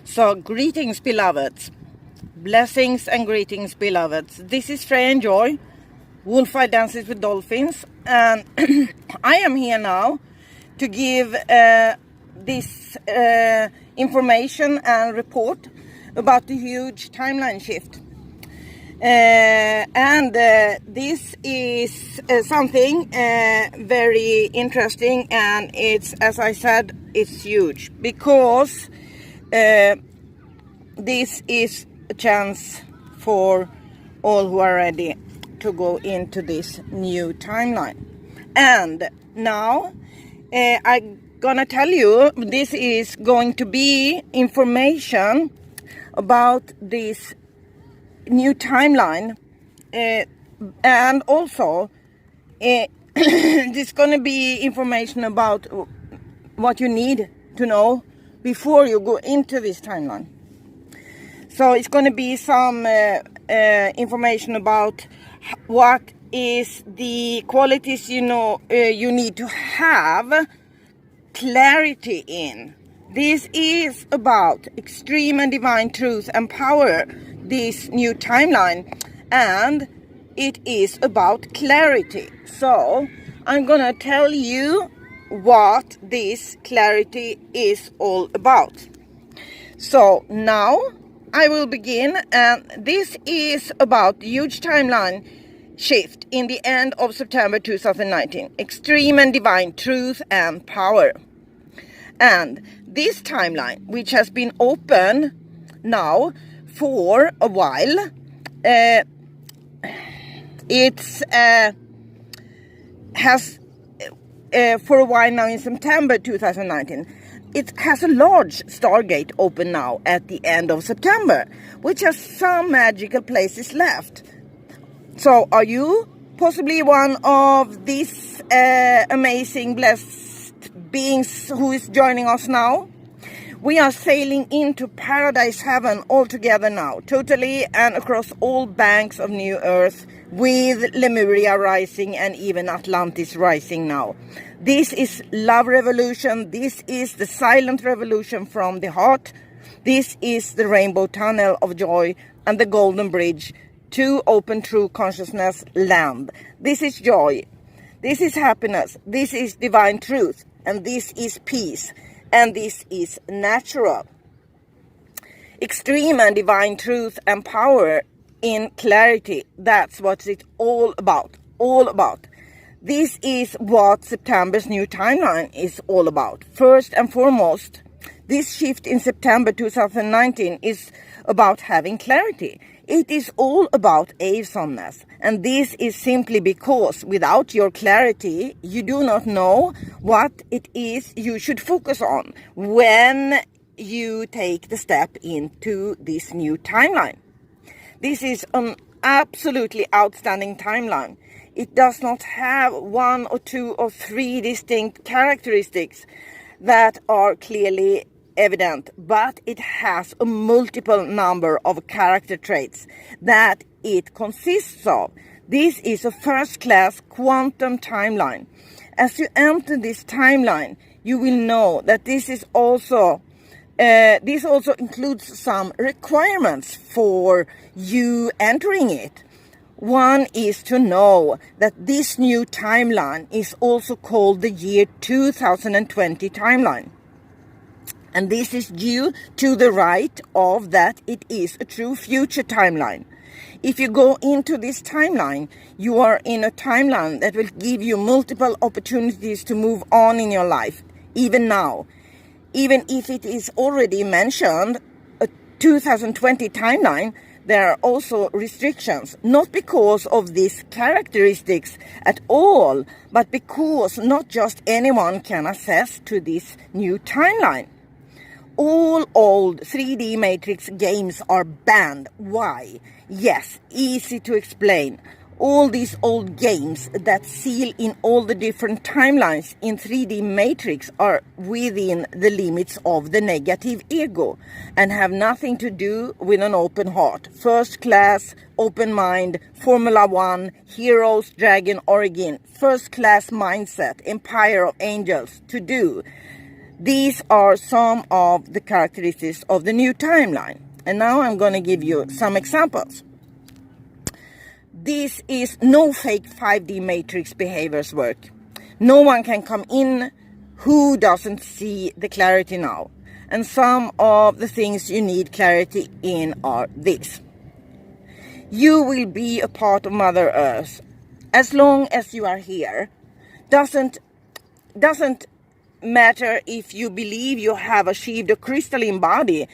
So greetings, beloveds. Blessings and greetings, beloveds. This is FREJA ENJOY, Wolf-Eye Dances with Dolphins, and I am here now to give this information and report about the huge timeline shift. This is something very interesting, and it's, as I said, it's huge because this is a chance for all who are ready to go into this new timeline. And now I'm gonna tell you, this is going to be information about this new timeline, and also there's going to be information about what you need to know before you go into this timeline. So it's going to be some information about what is the qualities you need to have clarity in. This is about extreme and divine truth and power, this new timeline, and it is about clarity. So I'm gonna tell you what this clarity is all about. So now I will begin, and this is about the huge timeline shift in the end of September 2019, extreme and divine truth and power. And this timeline, which has been open now for a while, for a while now in September 2019, it has a large Stargate open now at the end of September, which has some magical places left. So are you possibly one of these amazing blessed beings who is joining us now? We are sailing into paradise heaven all together now, totally and across all banks of New Earth, with Lemuria Rising and even Atlantis Rising now. This is love revolution. This is the silent revolution from the heart. This is the rainbow tunnel of joy and the golden bridge to open true consciousness land. This is joy. This is happiness. This is divine truth. And this is peace. And this is natural. Extreme and divine truth and power in clarity. That's what it's all about. All about. This is what September's new timeline is all about. First and foremost, this shift in September 2019 is about having clarity. It is all about AWESOMENESS. And this is simply because without your clarity, you do not know what it is you should focus on when you take the step into this new timeline. This is an absolutely outstanding timeline. It does not have one or two or three distinct characteristics that are clearly evident, but it has a multiple number of character traits that it consists of. This is a first-class quantum timeline. As you enter this timeline, you will know that this also includes some requirements for you entering it. One is to know that this new timeline is also called the year 2020 timeline. And this is due to the right of that it is a true future timeline. If you go into this timeline, you are in a timeline that will give you multiple opportunities to move on in your life, even now. Even if it is already mentioned, a 2020 timeline, there are also restrictions, not because of these characteristics at all, but because not just anyone can access to this new timeline. All old 3D Matrix games are banned. Why? Yes, easy to explain. All these old games that seal in all the different timelines in 3D Matrix are within the limits of the negative ego and have nothing to do with an open heart, first class, open mind, Formula 1, heroes, dragon origin, first class mindset, empire of angels to do. These are some of the characteristics of the new timeline. And now I'm going to give you some examples. This is no fake 5D matrix behaviors work. No one can come in who doesn't see the clarity now. And some of the things you need clarity in are this. You will be a part of Mother Earth as long as you are here. Doesn't matter if you believe you have achieved a crystalline body,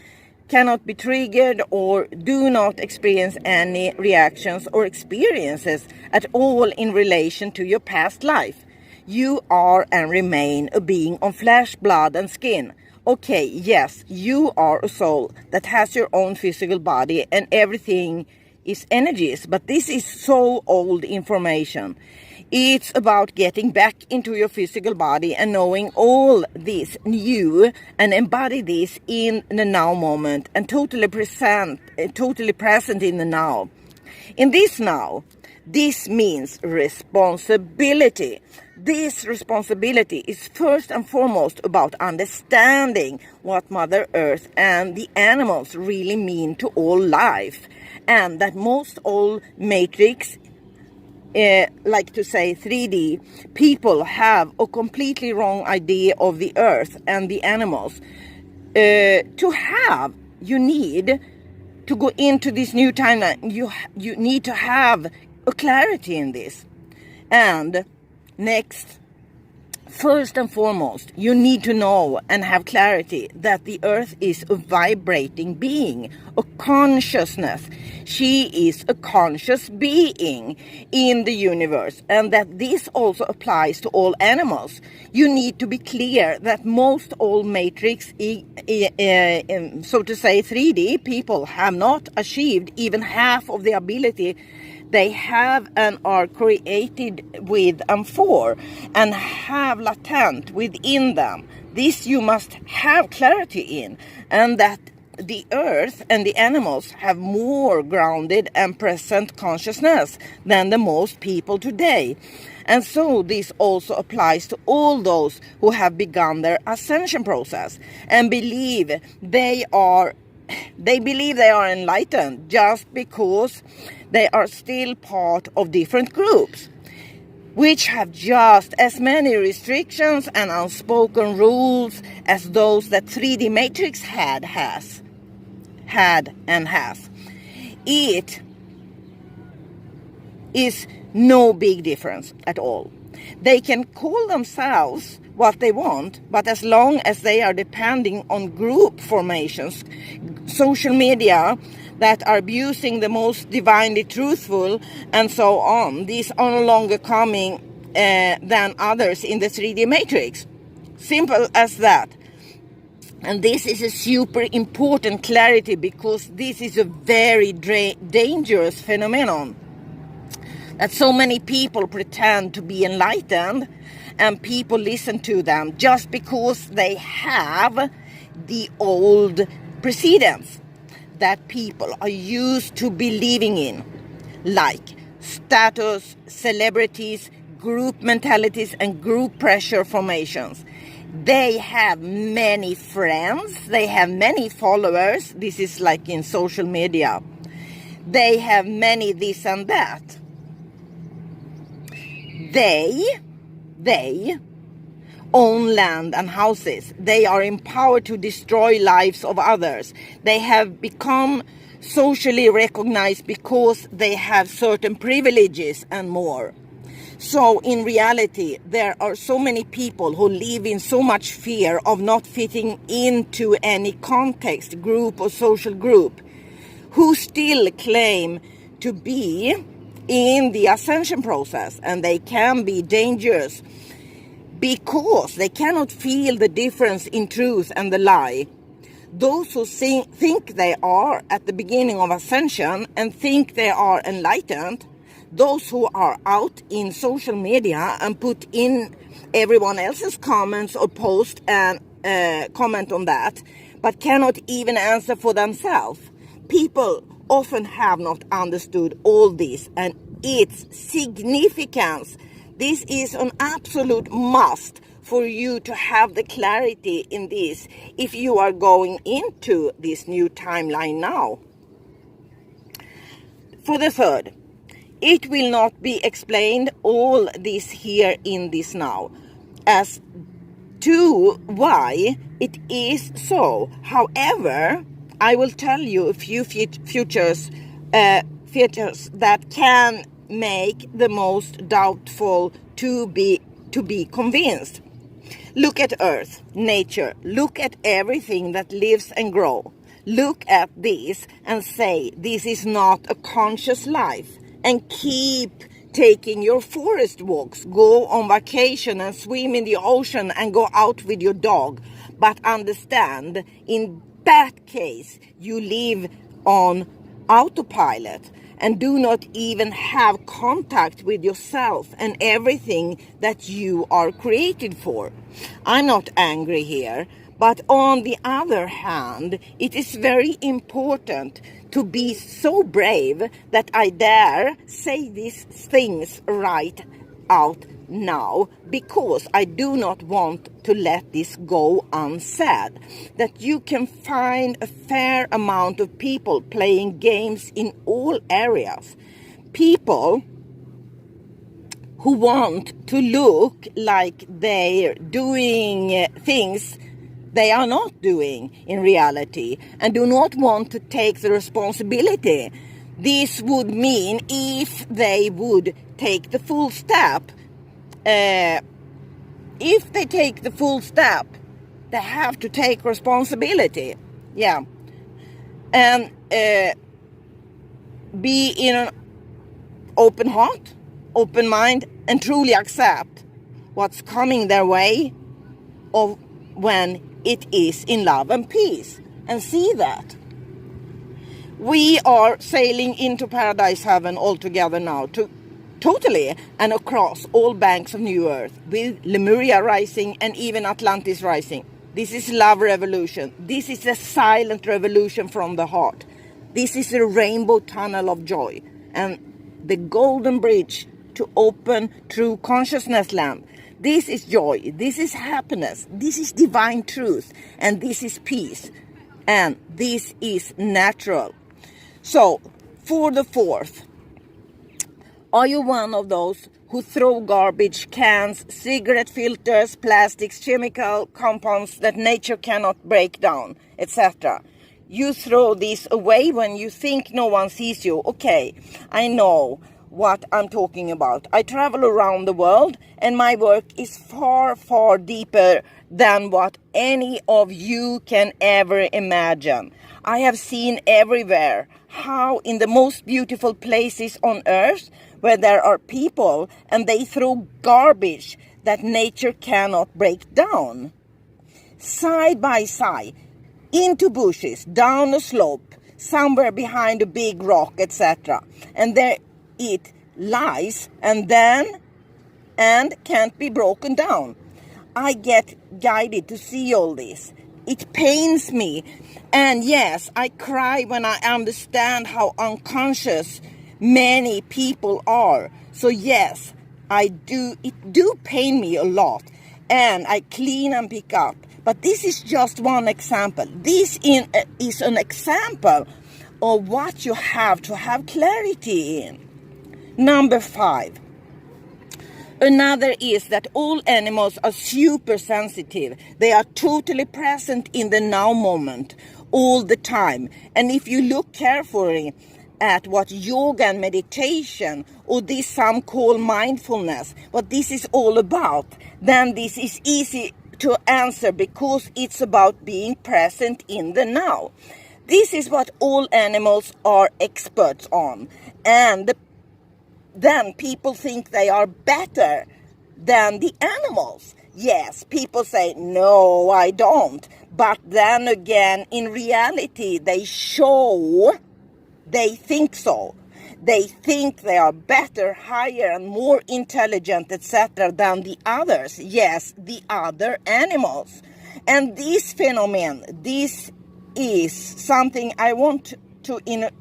cannot be triggered, or do not experience any reactions or experiences at all in relation to your past life. You are and remain a being of flesh, blood and skin. Okay, yes, you are a soul that has your own physical body and everything is energies, but this is so old information. It's about getting back into your physical body and knowing all this new and embody this in the now moment and totally present in the now. In this now, this means responsibility. This responsibility is first and foremost about understanding what Mother Earth and the animals really mean to all life, and that most all matrix, like to say 3D, people have a completely wrong idea of the earth and the animals. You need to go into this new timeline. You need to have a clarity in this. And next, first and foremost, you need to know and have clarity that the earth is a vibrating being, a consciousness. She is a conscious being in the universe, and that this also applies to all animals. You need to be clear that most all matrix, so to say 3D people have not achieved even half of the ability they have and are created with and for, and have latent within them. This you must have clarity in, and that the earth and the animals have more grounded and present consciousness than the most people today. And so this also applies to all those who have begun their ascension process and believe they are enlightened just because they are still part of different groups, which have just as many restrictions and unspoken rules as those that 3D Matrix had and has. It is no big difference at all. They can call themselves what they want, but as long as they are depending on group formations, social media that are abusing the most divinely truthful and so on, these are no longer coming than others in the 3D matrix. Simple as that. And this is a super important clarity, because this is a very dangerous phenomenon. That so many people pretend to be enlightened and people listen to them just because they have the old precedents that people are used to believing in, like status, celebrities, group mentalities, and group pressure formations. They have many friends, they have many followers. This is like in social media. They have many this and that. They own land and houses. They are empowered to destroy lives of others. They have become socially recognized because they have certain privileges and more. So in reality, there are so many people who live in so much fear of not fitting into any context, group or social group, who still claim to be in the ascension process, and they can be dangerous because they cannot feel the difference in truth and the lie. Those who think they are at the beginning of ascension and think they are enlightened, those who are out in social media and put in everyone else's comments or post and comment on that, but cannot even answer for themselves. People often have not understood all this and its significance. This is an absolute must for you to have the clarity in this if you are going into this new timeline now. For the third, it will not be explained all this here in this now as to why it is so. However, I will tell you a few features that can make the most doubtful to be convinced. Look at Earth, nature. Look at everything that lives and grows. Look at this and say this is not a conscious life, and keep taking your forest walks, go on vacation and swim in the ocean and go out with your dog. But understand, in that case, you live on autopilot and do not even have contact with yourself and everything that you are created for. I'm not angry here, but on the other hand, it is very important to be so brave that I dare say these things right out now, because I do not want to let this go unsaid. That you can find a fair amount of people playing games in all areas. People who want to look like they're doing things they are not doing in reality and do not want to take the responsibility. This would mean if they would take the full step, they have to take responsibility. Yeah. And be in an open heart, open mind, and truly accept what's coming their way of when it is in love and peace, and see that. We are sailing into paradise heaven altogether now, totally and across all banks of New Earth, with Lemuria Rising and even Atlantis Rising. This is love revolution. This is a silent revolution from the heart. This is a rainbow tunnel of joy and the golden bridge to open true consciousness land. This is joy, this is happiness, this is divine truth, and this is peace, and this is natural. So, for the fourth, are you one of those who throw garbage cans, cigarette filters, plastics, chemical compounds that nature cannot break down, etc.? You throw these away when you think no one sees you. Okay, I know what I'm talking about. I travel around the world and my work is far, far deeper than what any of you can ever imagine. I have seen everywhere how in the most beautiful places on earth where there are people and they throw garbage that nature cannot break down. Side by side, into bushes, down a slope, somewhere behind a big rock, etc. And there it lies and can't be broken down. I get guided to see all this. It pains me. And yes, I cry when I understand how unconscious many people are. So yes, it do pain me a lot. And I clean and pick up. But this is just one example. This is an example of what you have to have clarity in. Number 5. Another is that all animals are super sensitive. They are totally present in the now moment all the time. And if you look carefully at what yoga and meditation, or this some call mindfulness, what this is all about, then this is easy to answer because it's about being present in the now. This is what all animals are experts on. And then people think they are better than the animals. Yes, people say, no, I don't. But then again, in reality, they think so. They think they are better, higher, and more intelligent, etc. than the others. Yes, the other animals. And this phenomenon, this is something I want to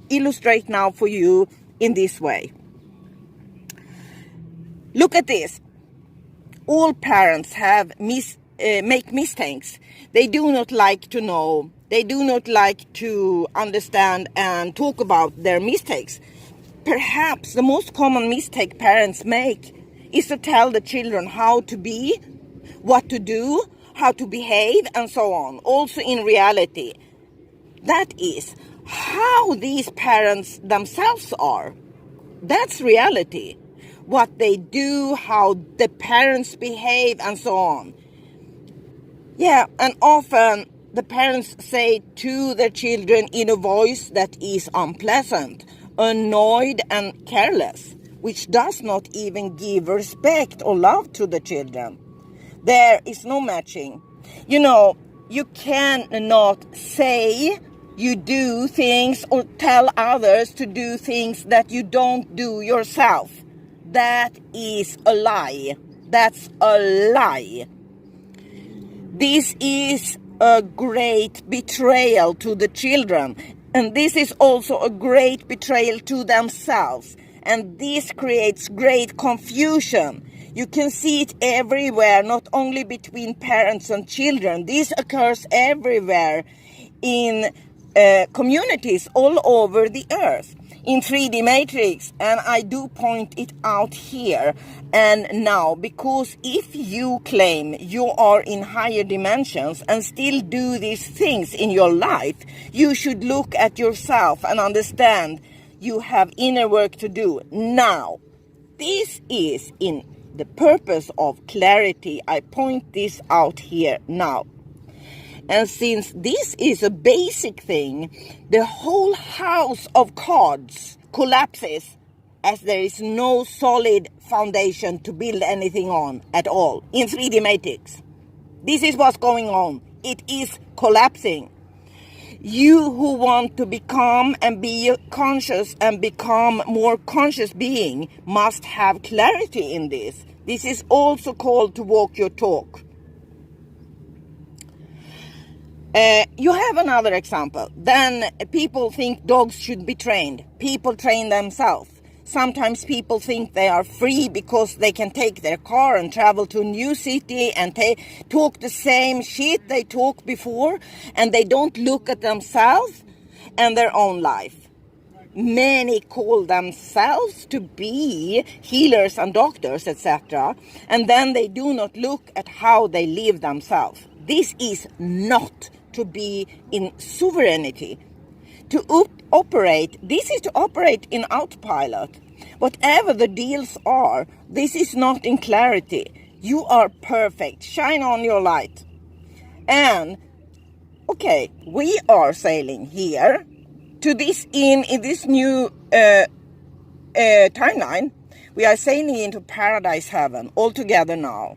illustrate now for you in this way. Look at this. all parents make mistakes. They do not like to know. They do not like to understand and talk about their mistakes. Perhaps the most common mistake parents make is to tell the children how to be, what to do, how to behave, and so on. Also in reality, that is how these parents themselves are. That's reality. What they do, how the parents behave, and so on. Yeah, and often the parents say to their children in a voice that is unpleasant, annoyed and careless, which does not even give respect or love to the children. There is no matching. You know, you cannot say you do things or tell others to do things that you don't do yourself. That is a lie. That's a lie. This is a great betrayal to the children. And this is also a great betrayal to themselves. And this creates great confusion. You can see it everywhere, not only between parents and children. This occurs everywhere in communities all over the earth. In 3D matrix, and I do point it out here and now, because if you claim you are in higher dimensions and still do these things in your life, you should look at yourself and understand you have inner work to do now. This is in the purpose of clarity. I point this out here now. And since this is a basic thing, the whole house of cards collapses as there is no solid foundation to build anything on at all in 3D matrix. This is what's going on. It is collapsing. You who want to become and be conscious and become more conscious being must have clarity in this. This is also called to walk your talk. You have another example. Then people think dogs should be trained. People train themselves. Sometimes people think they are free because they can take their car and travel to a new city and talk the same shit they talked before, and they don't look at themselves and their own life. Many call themselves to be healers and doctors, etc., and then they do not look at how they live themselves. This is not to be in sovereignty. To operate, this is to operate in autopilot. Whatever the deals are, this is not in clarity. You are perfect. Shine on your light. And, okay, we are sailing here to this in this new timeline. We are sailing into paradise heaven all together now.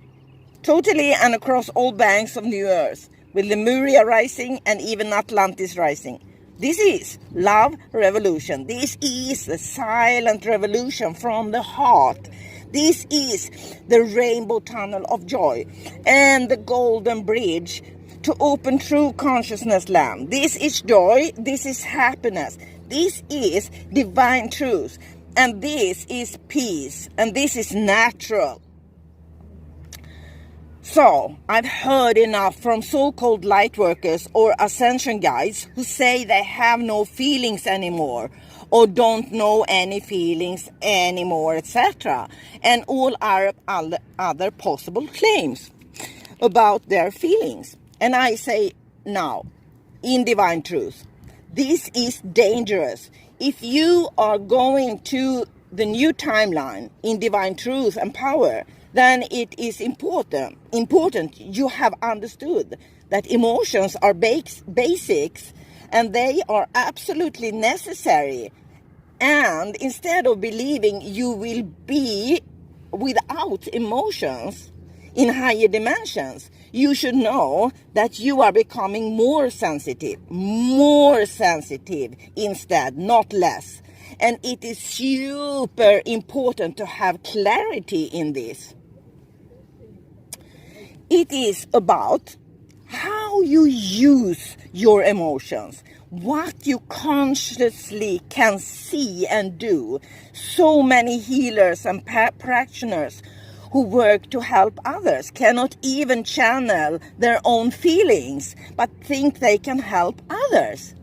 Totally and across all banks of New Earth, with Lemuria Rising and even Atlantis Rising. This is love revolution. This is the silent revolution from the heart. This is the rainbow tunnel of joy and the golden bridge to open true consciousness land. This is joy. This is happiness. This is divine truth. And this is peace. And this is natural. So, I've heard enough from so-called light workers or ascension guides who say they have no feelings anymore or don't know any feelings anymore, etc. And all our other possible claims about their feelings. And I say now, in divine truth, this is dangerous. If you are going to the new timeline in divine truth and power, then it is important you have understood that emotions are basics and they are absolutely necessary. And instead of believing you will be without emotions in higher dimensions, you should know that you are becoming more sensitive instead, not less. And it is super important to have clarity in this. It is about how you use your emotions, what you consciously can see and do. So many healers and practitioners who work to help others cannot even channel their own feelings, but think they can help others.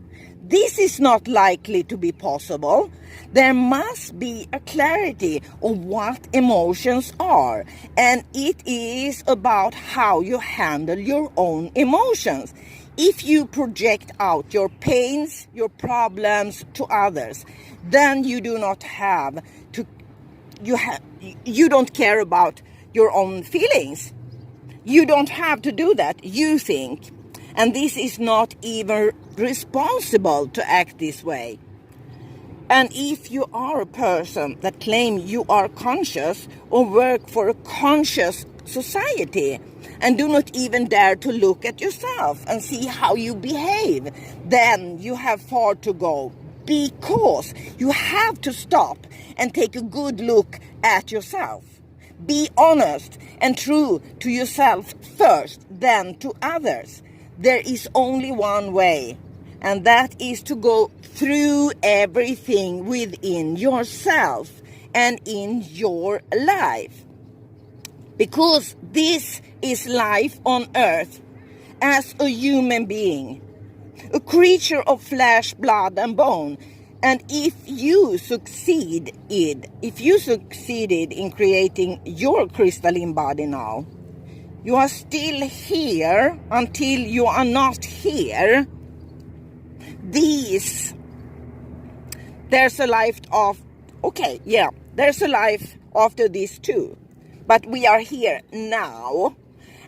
This is not likely to be possible. There must be a clarity of what emotions are, and it is about how you handle your own emotions. If you project out your pains, your problems to others, then you do not have to, you don't care about your own feelings. You don't have to do that, you think. And this is not even responsible to act this way. And if you are a person that claims you are conscious or work for a conscious society and do not even dare to look at yourself and see how you behave, then you have far to go, because you have to stop and take a good look at yourself. Be honest and true to yourself first, then to others. There is only one way, and that is to go through everything within yourself and in your life. Because this is life on earth as a human being, a creature of flesh, blood, and bone. And if you succeeded in creating your crystalline body now, you are still here until you are not here. There's a life there's a life after this too. But we are here now.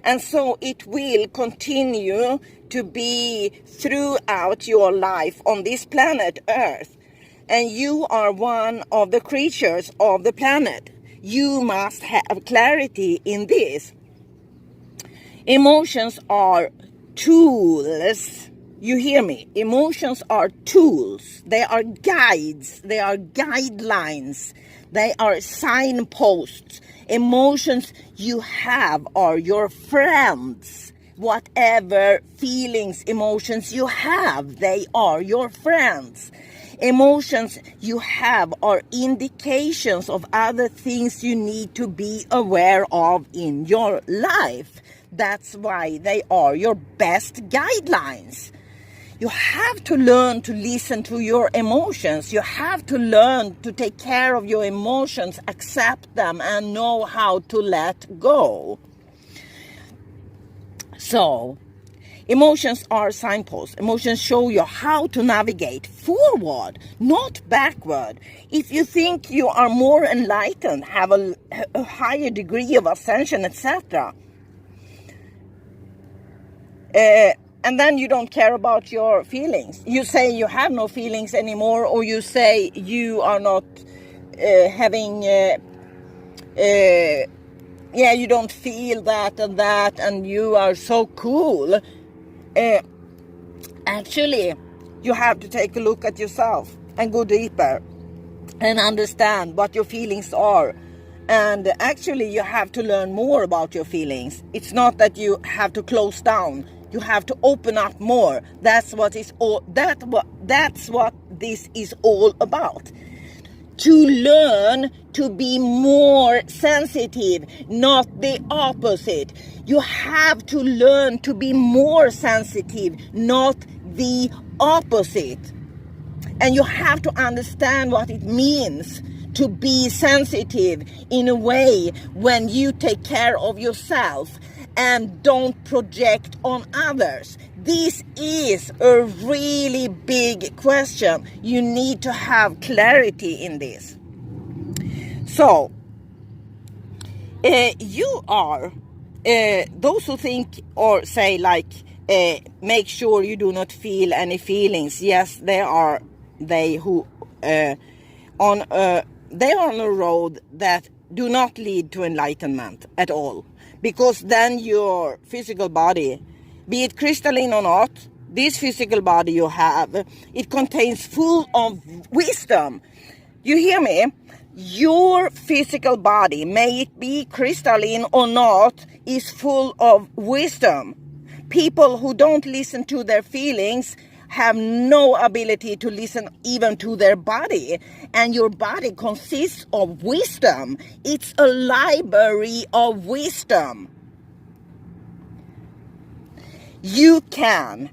And so it will continue to be throughout your life on this planet Earth. And you are one of the creatures of the planet. You must have clarity in this. Emotions are tools. You hear me? Emotions are tools. They are guides. They are guidelines. They are signposts. Emotions you have are your friends. Whatever feelings, emotions you have, they are your friends. Emotions you have are indications of other things you need to be aware of in your life. That's why they are your best guidelines. You have to learn to listen to your emotions. You have to learn to take care of your emotions, accept them, and know how to let go. So, emotions are signposts. Emotions show you how to navigate forward, not backward. If you think you are more enlightened, have a higher degree of ascension, etc., and then you don't care about your feelings. You say you have no feelings anymore, or you say you are not you don't feel that, and you are so cool. Actually, you have to take a look at yourself and go deeper and understand what your feelings are. And actually, you have to learn more about your feelings. It's not that you have to close down. You have to open up more. That's what this is all about. To learn to be more sensitive, not the opposite. You have to learn to be more sensitive, not the opposite. And you have to understand what it means to be sensitive in a way when you take care of yourself and don't project on others. This is a really big question. You need to have clarity in this. So, you are, those who think or say make sure you do not feel any feelings. Yes, they are on a road that do not lead to enlightenment at all. Because then your physical body, be it crystalline or not, this physical body you have, it contains full of wisdom. You hear me? Your physical body, may it be crystalline or not, is full of wisdom. People who don't listen to their feelings have no ability to listen even to their body. And your body consists of wisdom. It's a library of wisdom. You can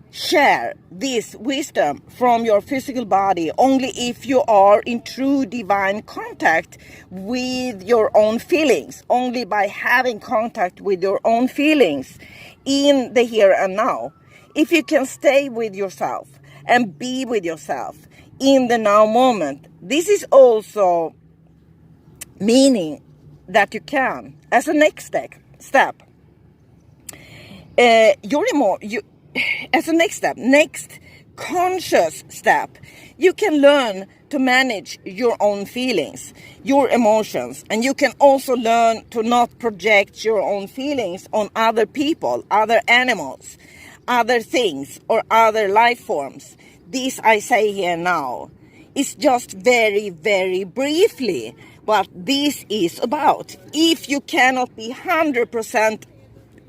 share this wisdom from your physical body only if you are in true divine contact with your own feelings, only by having contact with your own feelings in the here and now. If you can stay with yourself and be with yourself in the now moment, this is also meaning that you can, as a next step, as a next conscious step, you can learn to manage your own feelings, your emotions, and you can also learn to not project your own feelings on other people, other animals, other things, or other life forms. This I say here now is just very, very briefly what this is about. If you cannot be 100%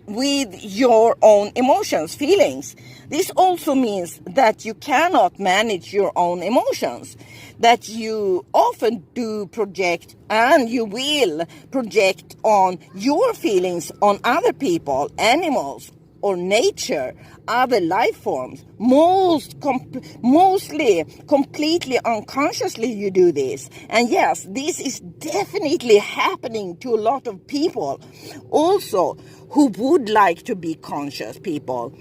with your own emotions, feelings, this also means that you cannot manage your own emotions, that you often do project, and you will project on your feelings on other people, animals, or nature, other life forms. Mostly, completely unconsciously you do this. And yes, this is definitely happening to a lot of people also who would like to be conscious people,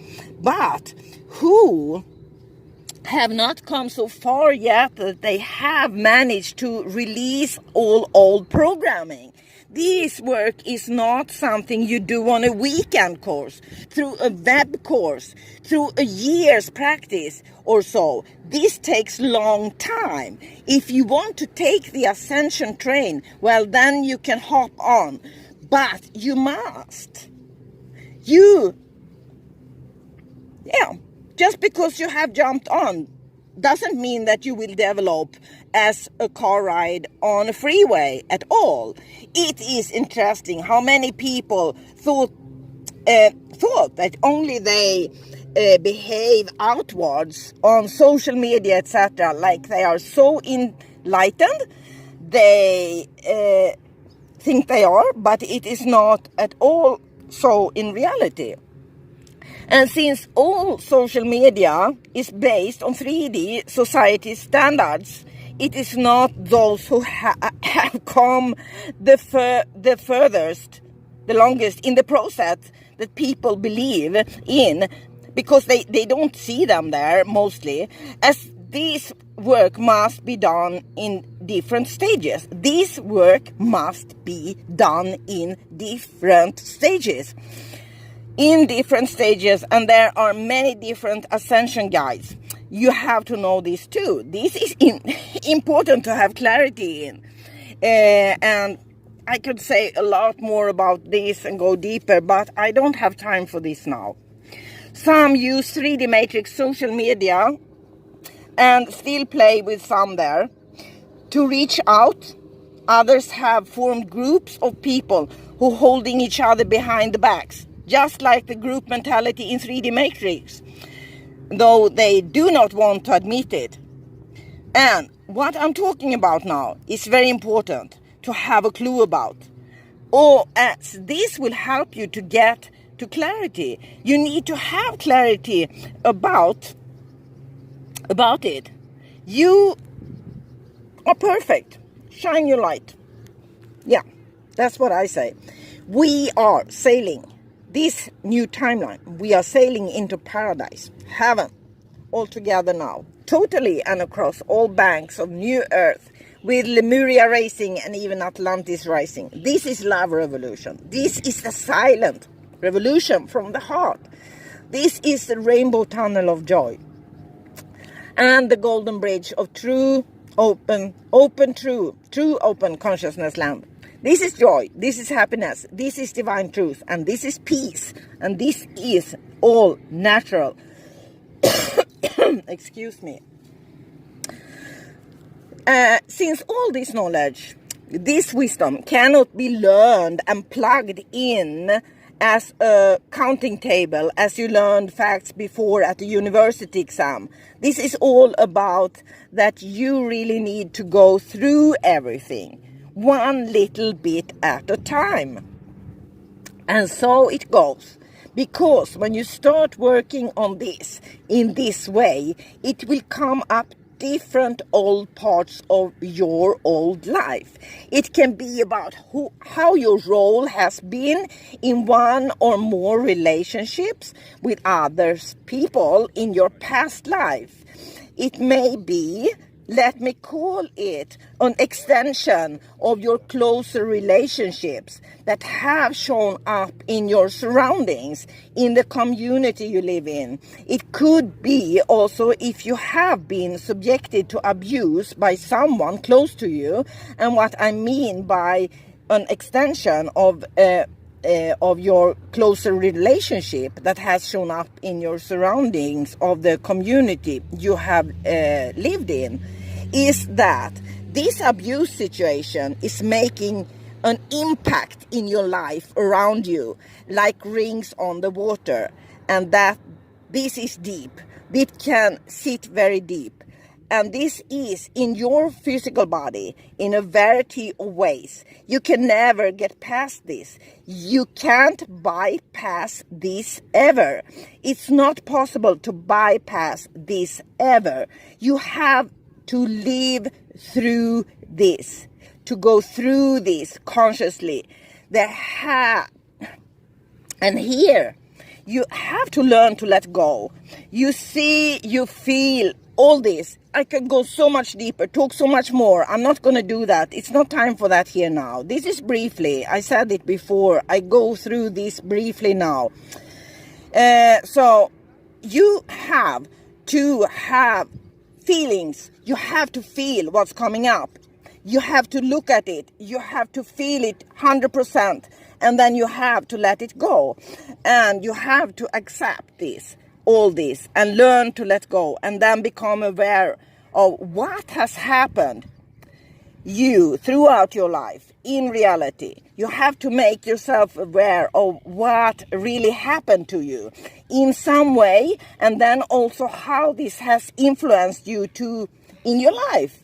but who have not come so far yet that they have managed to release all old programming. This work is not something you do on a weekend course, through a web course, through a year's practice or so. This takes long time. If you want to take the ascension train, well, then you can hop on. But you must. Just because you have jumped on doesn't mean that you will develop as a car ride on a freeway at all. It is interesting how many people thought that only they behave outwards on social media, etc., like they are so enlightened. They think they are, but it is not at all so in reality. And since all social media is based on 3D society standards, it is not those who have come the furthest, the longest in the process that people believe in, because they don't see them there mostly, as this work must be done in different stages. This work must be done in different stages. And there are many different ascension guides. You have to know this too. This is important to have clarity in. And I could say a lot more about this and go deeper, but I don't have time for this now. Some use 3D matrix social media and still play with some there to reach out. Others have formed groups of people who holding each other behind the backs, just like the group mentality in 3D Matrix, though they do not want to admit it. And what I'm talking about now is very important to have a clue about. As this will help you to get to clarity. You need to have clarity about it. You are perfect. Shine your light. Yeah, that's what I say. We are sailing this new timeline. We are sailing into paradise, heaven, all together now, totally and across all banks of new earth, with Lemuria Rising and even Atlantis Rising. This is love revolution. This is the silent revolution from the heart. This is the rainbow tunnel of joy and the golden bridge of true open consciousness land. This is joy, this is happiness, this is divine truth, and this is peace, and this is all natural. Excuse me. Since all this knowledge, this wisdom cannot be learned and plugged in as a counting table, as you learned facts before at the university exam. This is all about that you really need to go through everything, one little bit at a time. And so it goes. Because when you start working on this in this way, it will come up different old parts of your old life. It can be about how your role has been in one or more relationships with others people in your past life. It may be, let me call it, an extension of your closer relationships that have shown up in your surroundings, in the community you live in. It could be also if you have been subjected to abuse by someone close to you. And what I mean by an extension of your closer relationship that has shown up in your surroundings of the community you have lived in, is that this abuse situation is making an impact in your life around you, like rings on the water, and that this is deep. It can sit very deep. And this is in your physical body in a variety of ways. You can never get past this. You can't bypass this ever. It's not possible to bypass this ever. You have to live through this, to go through this consciously. And here, you have to learn to let go. You see, you feel all this. I could go so much deeper, talk so much more. I'm not going to do that. It's not time for that here now. This is briefly. I said it before. I go through this briefly now. So you have to have feelings. You have to feel what's coming up. You have to look at it. You have to feel it 100%. And then you have to let it go. And you have to accept this, all this, and learn to let go. And then become aware of what has happened you throughout your life in reality. You have to make yourself aware of what really happened to you in some way, and then also how this has influenced you in your life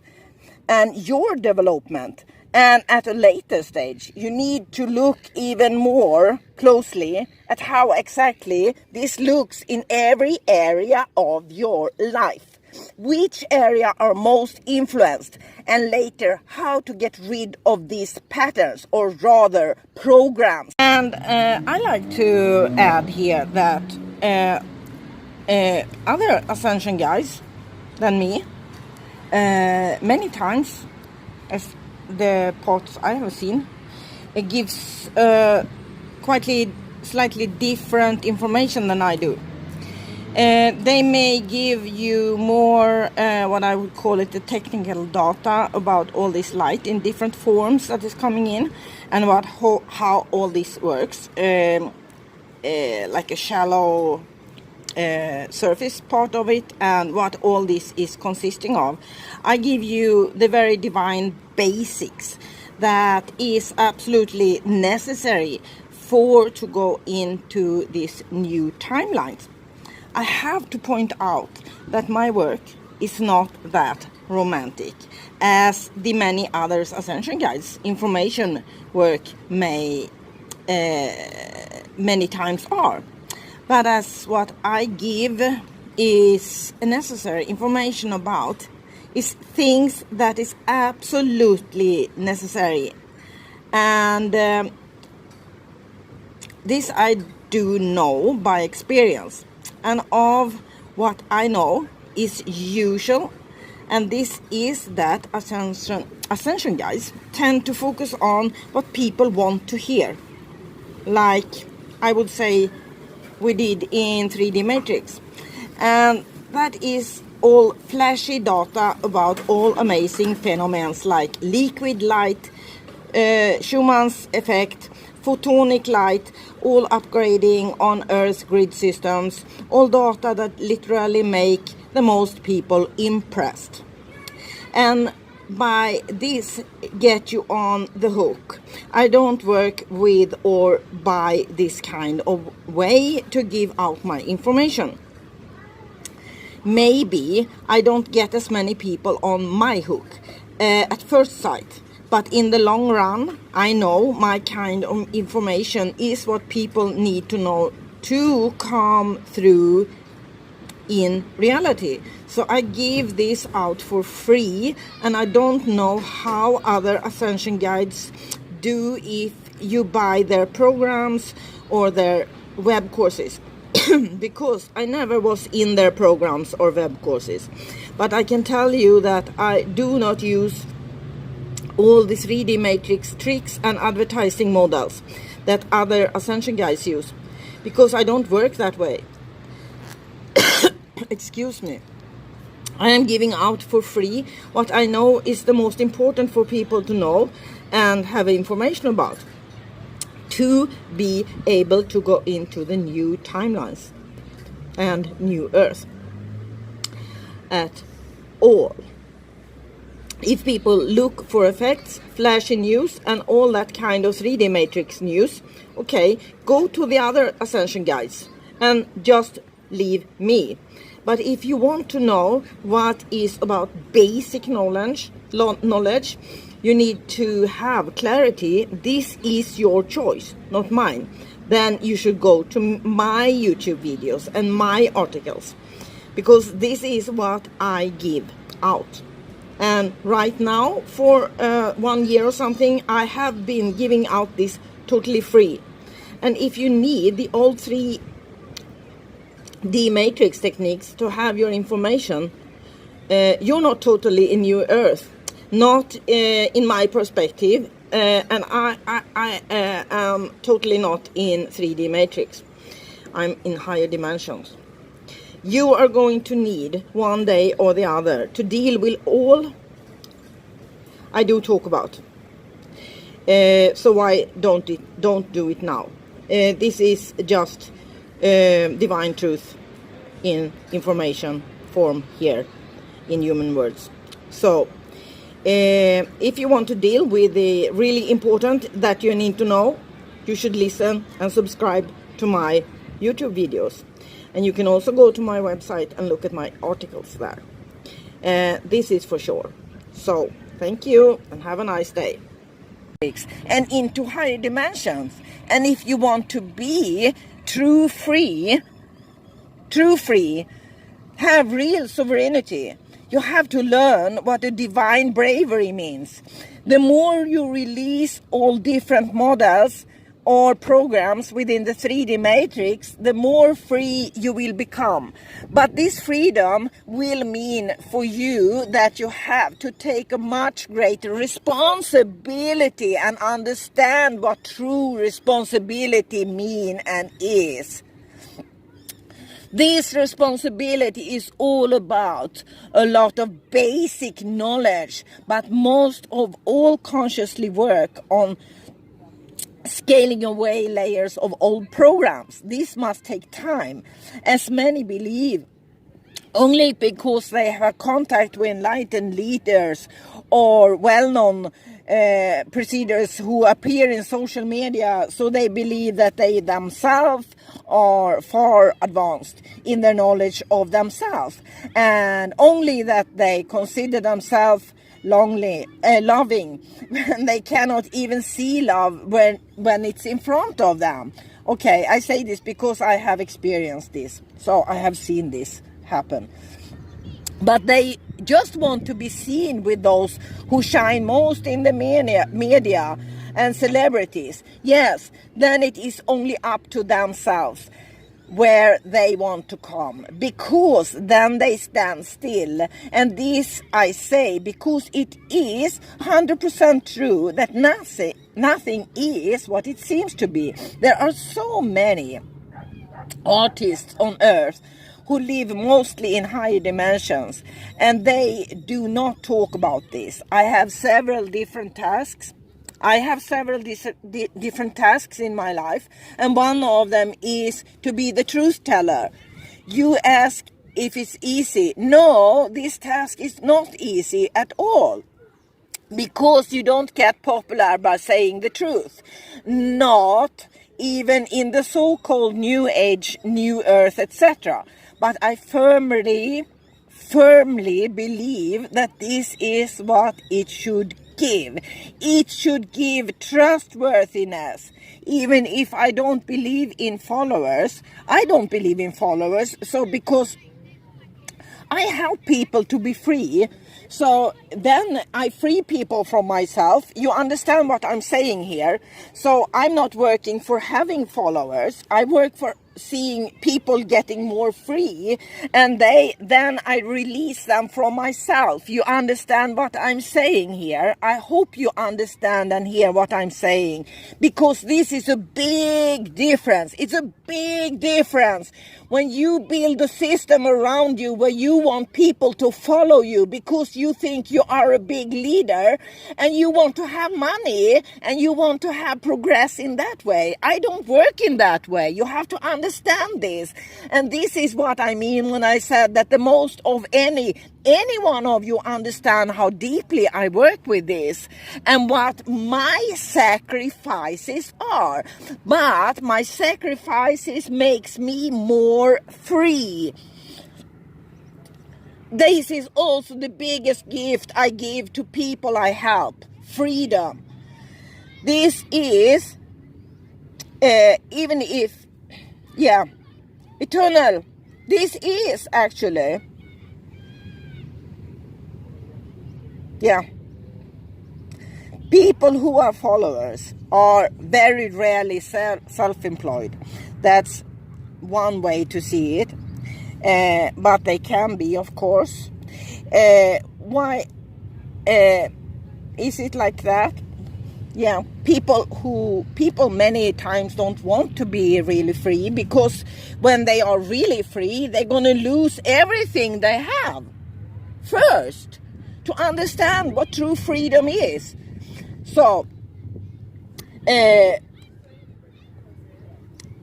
and your development. And at a later stage, you need to look even more closely at how exactly this looks in every area of your life. Which area are most influenced, and later how to get rid of these patterns, or rather programs. And I like to add here that other ascension guys than me, many times, as the parts I have seen, it gives slightly different information than I do. They may give you more, what I would call it, the technical data about all this light in different forms that is coming in, and about how all this works, like a shallow surface part of it, and what all this is consisting of. I give you the very divine basics that is absolutely necessary to go into this new timelines. I have to point out that my work is not that romantic as the many others ascension guides information work may many times are. But as what I give is necessary information about is things that is absolutely necessary. And this I do know by experience. And of what I know is usual, and this is that ascension guys tend to focus on what people want to hear. Like I would say we did in 3D Matrix. And that is all flashy data about all amazing phenomena like liquid light, Schumann's effect, photonic light, all upgrading on Earth's grid systems, all data that literally make the most people impressed. And by this get you on the hook. I don't work with or by this kind of way to give out my information. Maybe I don't get as many people on my hook at first sight, but in the long run, I know my kind of information is what people need to know to come through in reality. So I give this out for free, and I don't know how other ascension guides do if you buy their programs or their web courses. Because I never was in their programs or web courses. But I can tell you that I do not use all these 3D matrix tricks and advertising models that other ascension guys use, because I don't work that way. Excuse me. I am giving out for free what I know is the most important for people to know and have information about, to be able to go into the new timelines and new earth at all. If people look for effects, flashy news, and all that kind of 3D matrix news, okay, go to the other ascension guides and just leave me. But if you want to know what is about basic knowledge, you need to have clarity. This is your choice, not mine. Then you should go to my YouTube videos and my articles, because this is what I give out. And right now, for 1 year or something, I have been giving out this totally free. And if you need the old 3D matrix techniques to have your information, you're not totally in New Earth. Not in my perspective, and I am totally not in 3D matrix. I'm in higher dimensions. You are going to need one day or the other to deal with all I do talk about. So why don't do it now? This is just divine truth in information form here in human words. So if you want to deal with the really important that you need to know, you should listen and subscribe to my YouTube videos. And you can also go to my website and look at my articles there. This is for sure. So thank you and have a nice day. And into higher dimensions. And if you want to be true free, have real sovereignty, you have to learn what a divine bravery means. The more you release all different models or programs within the 3D matrix, the more free you will become. But this freedom will mean for you that you have to take a much greater responsibility and understand what true responsibility means and is. This responsibility is all about a lot of basic knowledge, but most of all consciously work on scaling away layers of old programs. This must take time, as many believe, only because they have contact with enlightened leaders or well-known procedures who appear in social media, so they believe that they themselves are far advanced in their knowledge of themselves, and only that they consider themselves loving when they cannot even see love when it's in front of them. Okay, I say this because I have experienced this, so I have seen this happen. But they just want to be seen with those who shine most in the media and celebrities. Yes, then it is only up to themselves where they want to come, because then they stand still. And this I say because it is 100% true that nothing is what it seems to be. There are so many artists on earth who live mostly in higher dimensions, and they do not talk about this. I have several different tasks. Different tasks in my life, and one of them is to be the truth teller. You ask if it's easy. No, this task is not easy at all. because you don't get popular by saying the truth. Not even in the so-called New Age, New Earth, etc. But I firmly believe that this is what it should give. It should give trustworthiness. Even if I don't believe in followers, so because I help people to be free, so then I free people from myself. You understand what I'm saying here? So I'm not working for having followers. I work for seeing people getting more free, and then I release them from myself. You understand what I'm saying here? I hope you understand and hear what I'm saying, because this is a big difference. It's a big difference when you build a system around you where you want people to follow you because you think you are a big leader and you want to have money and you want to have progress in that way. I don't work in that way. You have to understand this. And this is what I mean when I said that the most of any one of you understand how deeply I work with this and what my sacrifices are. But my sacrifices makes me more free. This is also the biggest gift I give to people I help. Freedom. This is, even if, eternal. This is actually, people who are followers are very rarely self-employed. That's one way to see it. But they can be, of course. Why is it like that? People many times don't want to be really free, because when they are really free, they're going to lose everything they have first to understand what true freedom is. So,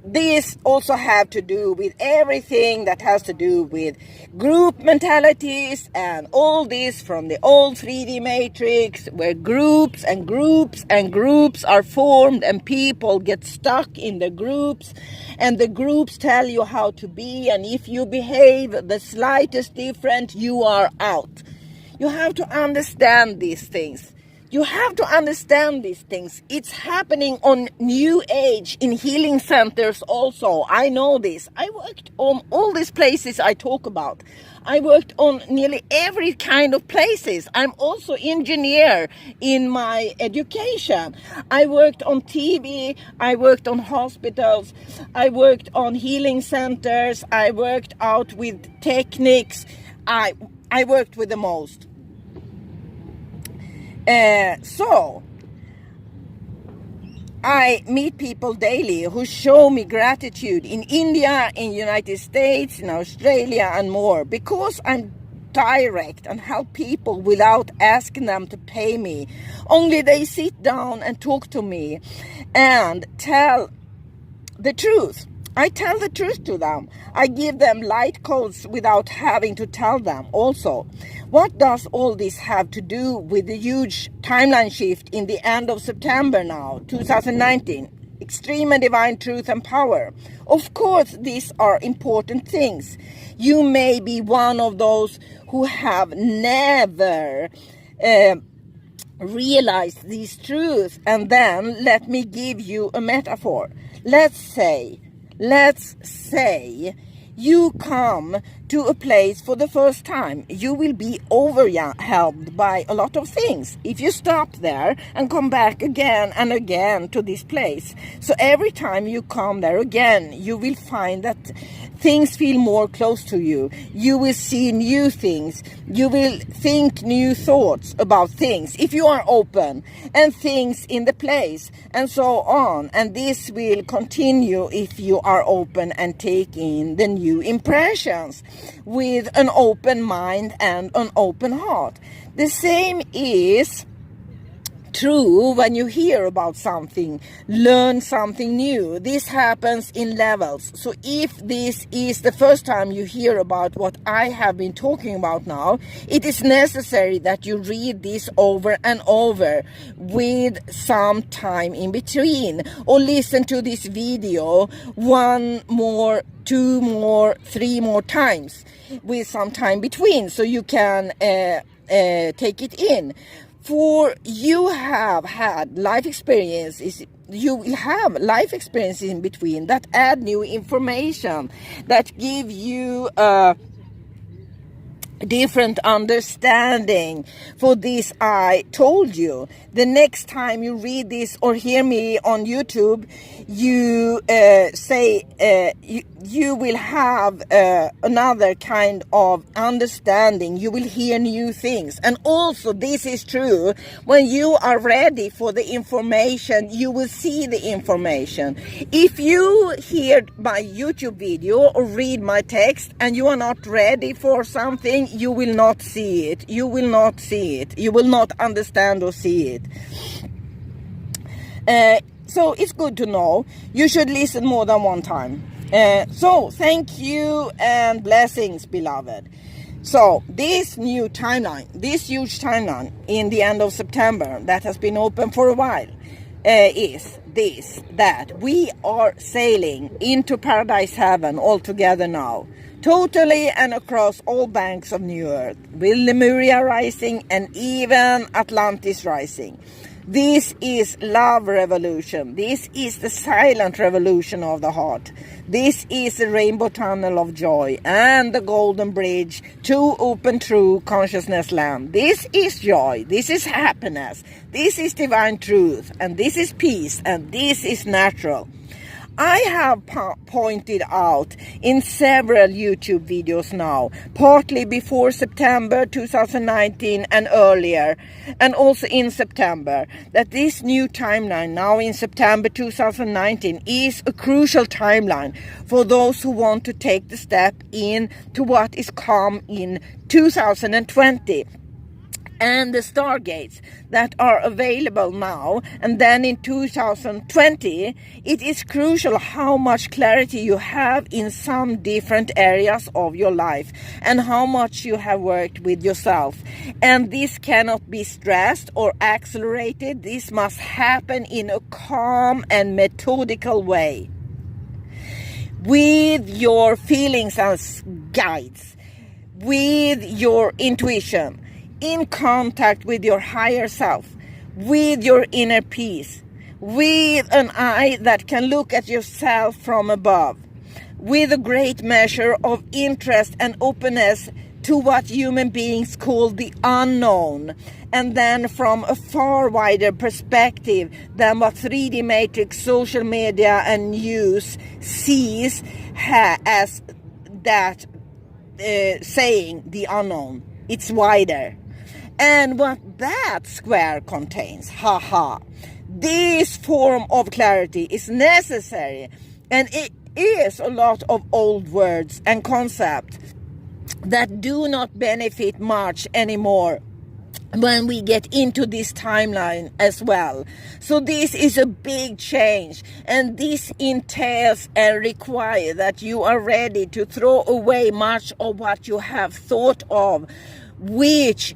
this also have to do with everything that has to do with group mentalities and all this from the old 3D matrix, where groups and groups and groups are formed and people get stuck in the groups, and the groups tell you how to be, and if you behave the slightest different, you are out. You have to understand these things. You have to understand these things. It's happening on New Age in healing centers also. I know this. I worked on all these places I talk about. I worked on nearly every kind of places. I'm also engineer in my education. I worked on TV. I worked on hospitals. I worked on healing centers. I worked out with techniques. I worked with the most. So I meet people daily who show me gratitude in India, in United States, in Australia and more, because I'm direct and help people without asking them to pay me. Only they sit down and talk to me and tell the truth. I tell the truth to them. I give them light codes without having to tell them also. What does all this have to do with the huge timeline shift in the end of September now, 2019? Extreme and divine truth and power. Of course, these are important things. You may be one of those who have never realized these truths. And then let me give you a metaphor. Let's say you come to a place for the first time. You will be overwhelmed by a lot of things if you stop there and come back again and again to this place. So every time you come there again, you will find that things feel more close to you. You will see new things. You will think new thoughts about things if you are open, and things in the place and so on. And this will continue if you are open and take in the new impressions with an open mind and an open heart. The same is true when you hear about something, learn something new. This happens in levels. So if this is the first time you hear about what I have been talking about now, it is necessary that you read this over and over with some time in between, or listen to this video 1 more, 2 more, 3 more times with some time between, so you can take it in. For you have had life experiences, you have life experiences in between that add new information, that give you different understanding. For this I told you. The next time you read this or hear me on YouTube, you you will have another kind of understanding. You will hear new things. And also, this is true, when you are ready for the information, you will see the information. If you hear my YouTube video or read my text and you are not ready for something, you will not see it. You will not see it. You will not understand or see it. So it's good to know. You should listen more than one time. So thank you and blessings, beloved. So this new timeline, this huge timeline in the end of September that has been open for a while, is this, that we are sailing into paradise heaven all together now, totally and across all banks of New Earth, with Lemuria Rising and even Atlantis Rising. This is love revolution. This is the silent revolution of the heart. This is the rainbow tunnel of joy and the golden bridge to open true consciousness land. This is joy. This is happiness. This is divine truth. And this is peace. And this is natural. I have pointed out in several YouTube videos now, partly before September 2019 and earlier, and also in September, that this new timeline now in September 2019 is a crucial timeline for those who want to take the step into what is come in 2020. And the stargates that are available now, and then in 2020, it is crucial how much clarity you have in some different areas of your life and how much you have worked with yourself. And this cannot be stressed or accelerated. This must happen in a calm and methodical way, with your feelings as guides, with your intuition, in contact with your higher self, with your inner peace, with an eye that can look at yourself from above, with a great measure of interest and openness to what human beings call the unknown, and then from a far wider perspective than what 3D matrix, social media and news sees as that saying the unknown. It's wider. And what that square contains, this form of clarity is necessary, and it is a lot of old words and concepts that do not benefit much anymore when we get into this timeline as well. So this is a big change, and this entails and requires that you are ready to throw away much of what you have thought of, which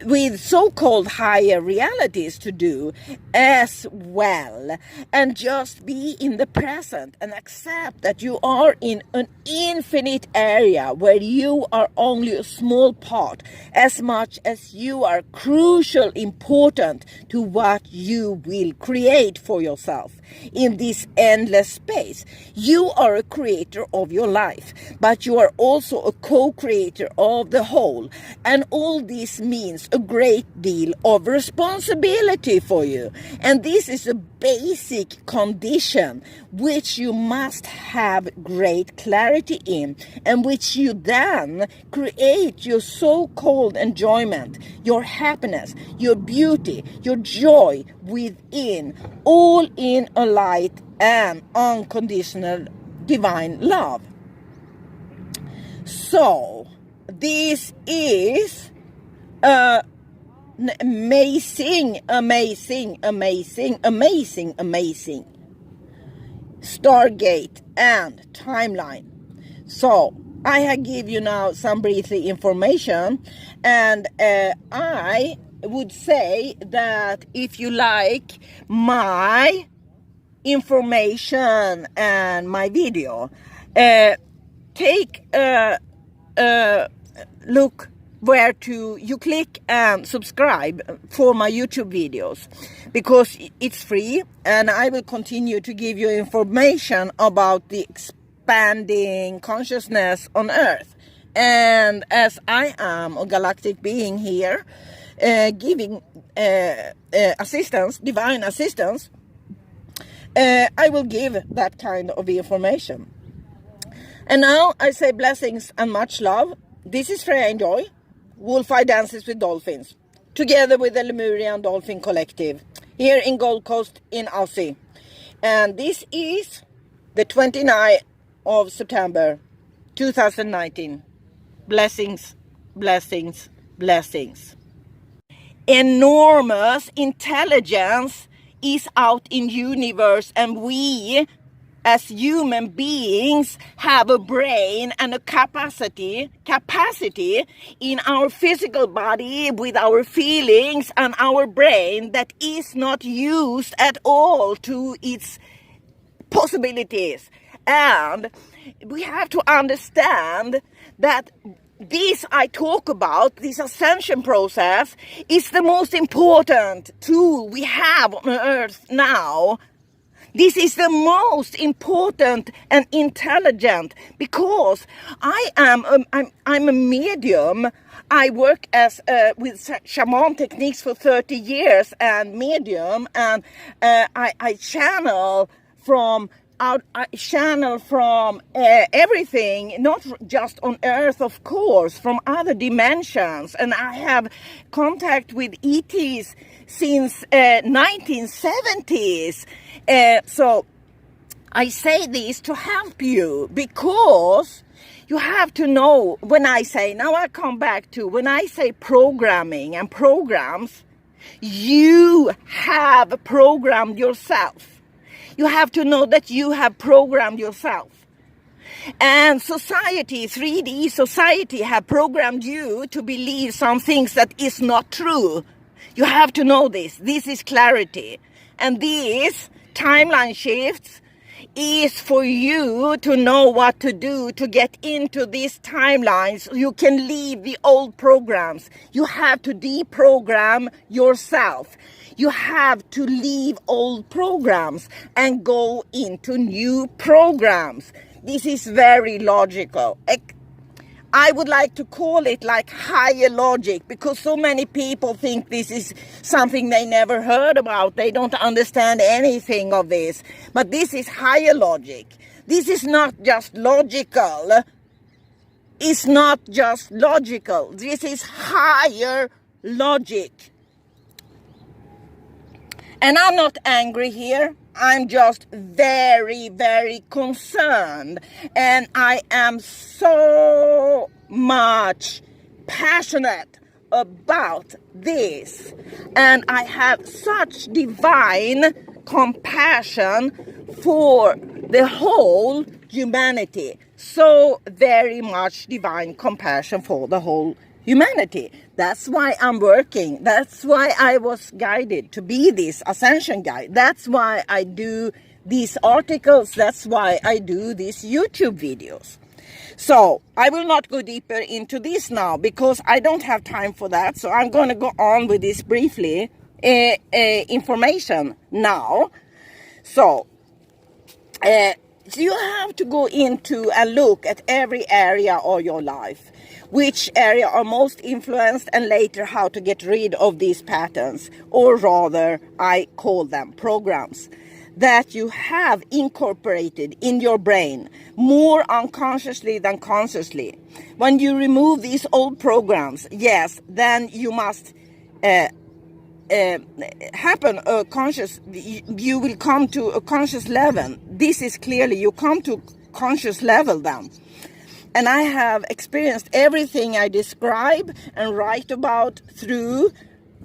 with so-called higher realities to do as well, and just be in the present and accept that you are in an infinite area where you are only a small part, as much as you are crucial important to what you will create for yourself in this endless space. You are a creator of your life, but you are also a co-creator of the whole, and all this means a great deal of responsibility for you. And this is a basic condition which you must have great clarity in, and which you then create your so-called enjoyment, your happiness, your beauty, your joy within, all in a light and unconditional divine love. So this is a amazing, amazing, amazing, amazing, amazing Stargate and timeline. So I have give you now some brief information, and I would say that if you like my information and my video, take a look where you click and subscribe for my YouTube videos, because it's free, and I will continue to give you information about the expanding consciousness on Earth. And as I am a galactic being here, giving assistance, divine assistance, I will give that kind of information. And now I say blessings and much love. This is FREJA ENJOY, Wolf-Eye Dances with Dolphins, together with the Lemurian Dolphin Collective, here in Gold Coast in Aussie. And this is the 29th of September, 2019. Blessings, blessings, blessings. Enormous intelligence is out in universe, and we as human beings have a brain and a capacity in our physical body with our feelings and our brain that is not used at all to its possibilities. And we have to understand that this I talk about, this ascension process, is the most important tool we have on Earth now. This is the most important and intelligent, because I'm a medium. I work as with shaman techniques for 30 years and medium, and I channel from everything, not just on Earth, of course, from other dimensions. And I have contact with ETs since 1970s. So I say this to help you, because you have to know, when I say programming and programs, you have programmed yourself. You have to know that you have programmed yourself. And society, 3D society, have programmed you to believe some things that is not true. You have to know this. This is clarity. And these timeline shifts is for you to know what to do to get into these timelines. You can leave the old programs. You have to deprogram yourself. You have to leave old programs and go into new programs. This is very logical. I would like to call it like higher logic, because so many people think this is something they never heard about. They don't understand anything of this. But this is higher logic. This is not just logical. It's not just logical. This is higher logic. And I'm not angry here. I'm just very, very concerned. And I am so much passionate about this. And I have such divine compassion for the whole humanity. So very much divine compassion for the whole humanity. That's why I'm working. That's why I was guided to be this ascension guide. That's why I do these articles. That's why I do these YouTube videos. So I will not go deeper into this now, because I don't have time for that. So I'm going to go on with this briefly information now. So you have to go into and look at every area of your life. Which area are most influenced, and later how to get rid of these patterns, or rather I call them programs, that you have incorporated in your brain more unconsciously than consciously. When you remove these old programs, yes, then you must you will come to a conscious level. This is clearly, you come to conscious level then. And I have experienced everything I describe and write about through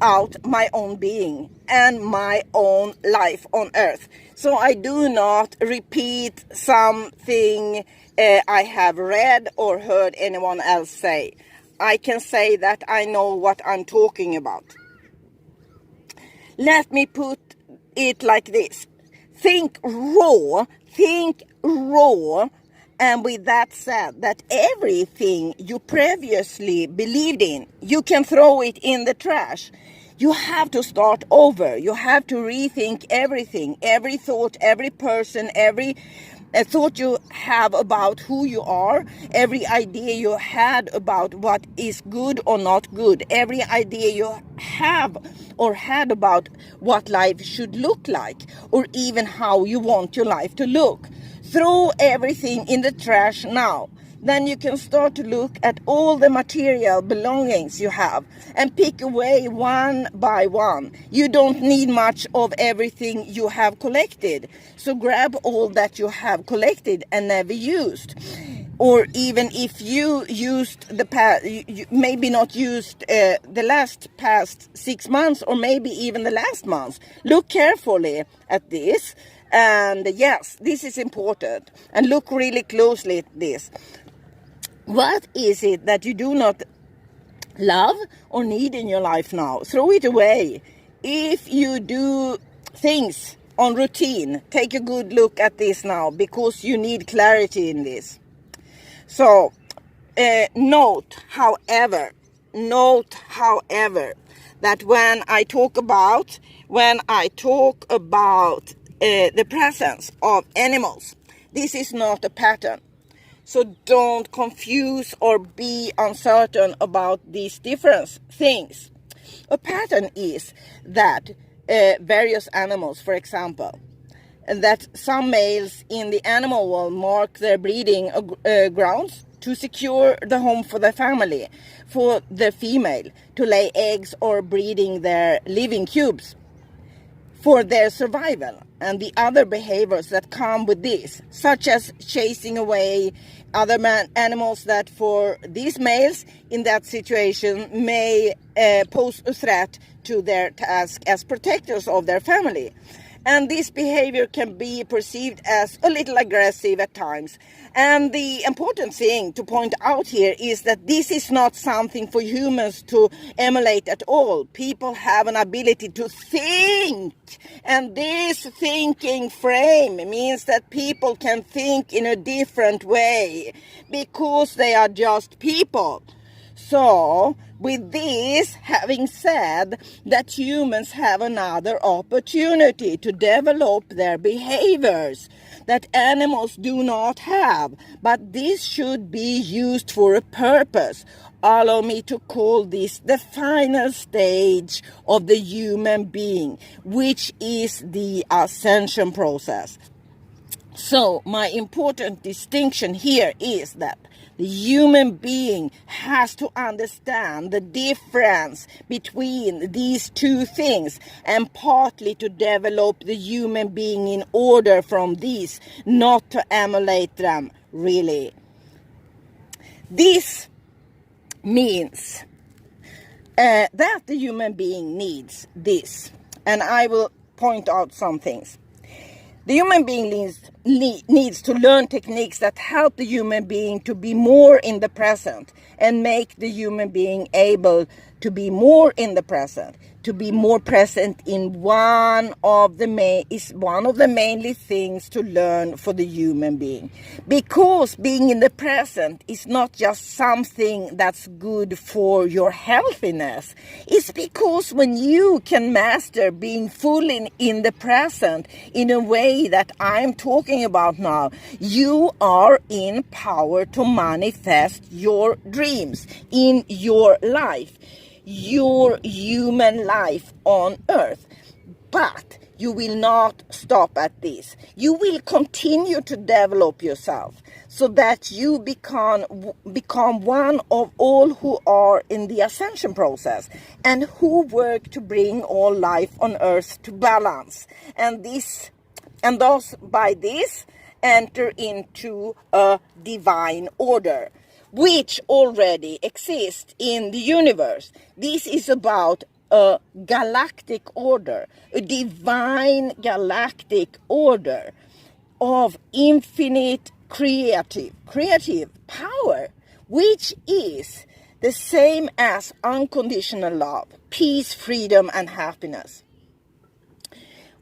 out my own being and my own life on earth. So I do not repeat something I have read or heard anyone else say. I can say that I know what I'm talking about. Let me put it like this. Think raw, and with that said, that everything you previously believed in, you can throw it in the trash. You have to start over. You have to rethink everything, every thought, every person, every thought you have about who you are, every idea you had about what is good or not good, every idea you have or had about what life should look like, or even how you want your life to look. Throw everything in the trash now. Then you can start to look at all the material belongings you have and pick away one by one. You don't need much of everything you have collected. So grab all that you have collected and never used. Or even if you used the past, maybe not used the past 6 months, or maybe even the last month. Look carefully at this. And yes, this is important. And look really closely at this. What is it that you do not love or need in your life now? Throw it away. If you do things on routine, take a good look at this now, because you need clarity in this. So, note, however, that when I talk about the presence of animals, this is not a pattern. So don't confuse or be uncertain about these different things. A pattern is that various animals, for example, that some males in the animal world mark their breeding grounds to secure the home for their family, for the female to lay eggs or breeding their living cubes for their survival, and the other behaviors that come with this, such as chasing away other animals that for these males in that situation may pose a threat to their task as protectors of their family. And this behavior can be perceived as a little aggressive at times. And the important thing to point out here is that this is not something for humans to emulate at all. People have an ability to think. And this thinking frame means that people can think in a different way because they are just people. So, with this having said, that humans have another opportunity to develop their behaviors that animals do not have, but this should be used for a purpose. Allow me to call this the final stage of the human being, which is the ascension process. So, my important distinction here is that the human being has to understand the difference between these two things, and partly to develop the human being in order from these, not to emulate them, really. This means that the human being needs this, and I will point out some things. The human being needs to learn techniques that help the human being to be more in the present and make the human being able to be more in the present. To be more present in one of the mainly things to learn for the human being. Because being in the present is not just something that's good for your healthiness. It's because when you can master being fully in the present in a way that I'm talking about now, you are in power to manifest your dreams in your life. Your human life on earth. But you will not stop at this. You will continue to develop yourself so that you become one of all who are in the ascension process and who work to bring all life on earth to balance. And thus by this enter into a divine order, which already exists in the universe. This is about a galactic order, a divine galactic order of infinite creative power, which is the same as unconditional love, peace, freedom, and happiness.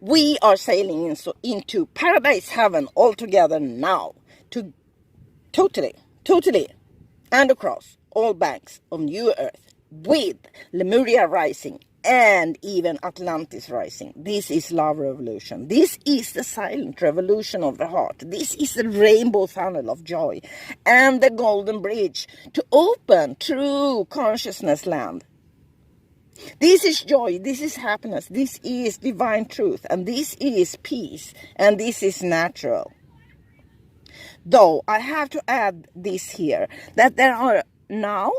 We are sailing into paradise heaven altogether now, to totally, and across all banks of New Earth, with Lemuria Rising and even Atlantis Rising. This is love revolution. This is the silent revolution of the heart. This is the rainbow funnel of joy and the golden bridge to open true consciousness land. This is joy, this is happiness, this is divine truth, and this is peace, and this is natural. Though I have to add this here, that there are now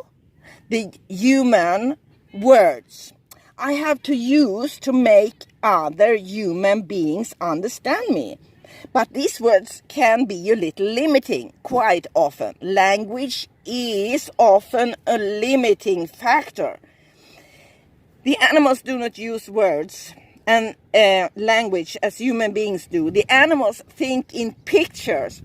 the human words I have to use to make other human beings understand me. But these words can be a little limiting, quite often. Language is often a limiting factor. The animals do not use words and language as human beings do. The animals think in pictures.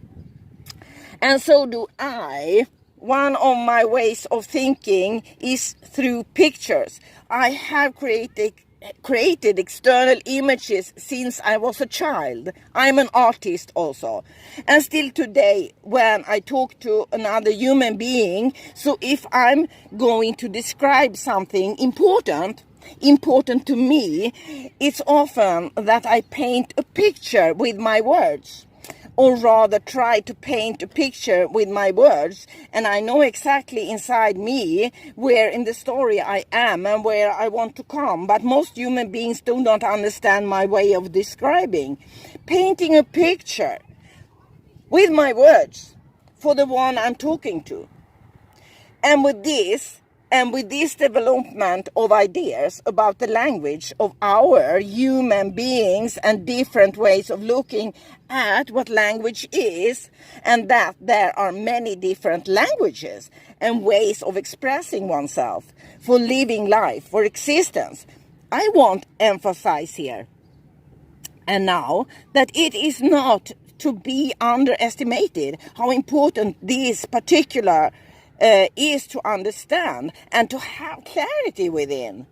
And so do I. One of my ways of thinking is through pictures. I have created external images since I was a child. I'm an artist also. And still today, when I talk to another human being, so if I'm going to describe something important to me, it's often that I paint a picture with my words. Or rather try to paint a picture with my words, and I know exactly inside me where in the story I am and where I want to come. But most human beings do not understand my way of describing. Painting a picture with my words for the one I'm talking to. And with this development of ideas about the language of our human beings and different ways of looking at what language is, and that there are many different languages and ways of expressing oneself for living life, for existence, I want to emphasize here and now that it is not to be underestimated how important this particular is to understand and to have clarity within.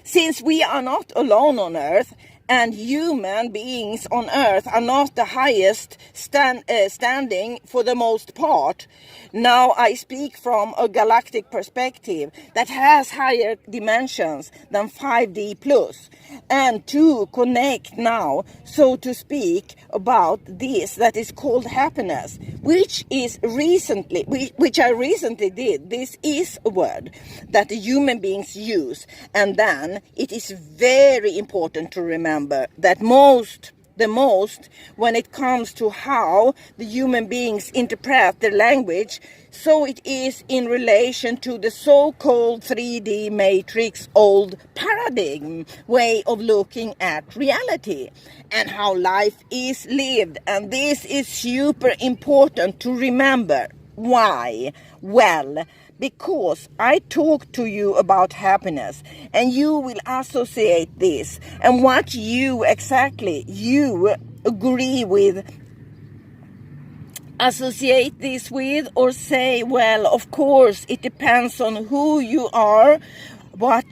Since we are not alone on earth, and human beings on earth are not the highest standing for the most part. Now I speak from a galactic perspective that has higher dimensions than 5D plus, and to connect now, so to speak, about this that is called happiness, which I recently did. This is a word that the human beings use, and then it is very important to remember that the most when it comes to how the human beings interpret their language, so it is in relation to the so-called 3D matrix old paradigm way of looking at reality and how life is lived. And this is super important to remember. Why? Well, because I talk to you about happiness and you will associate this and what you agree with, associate this with, or say, well, of course, it depends on who you are, what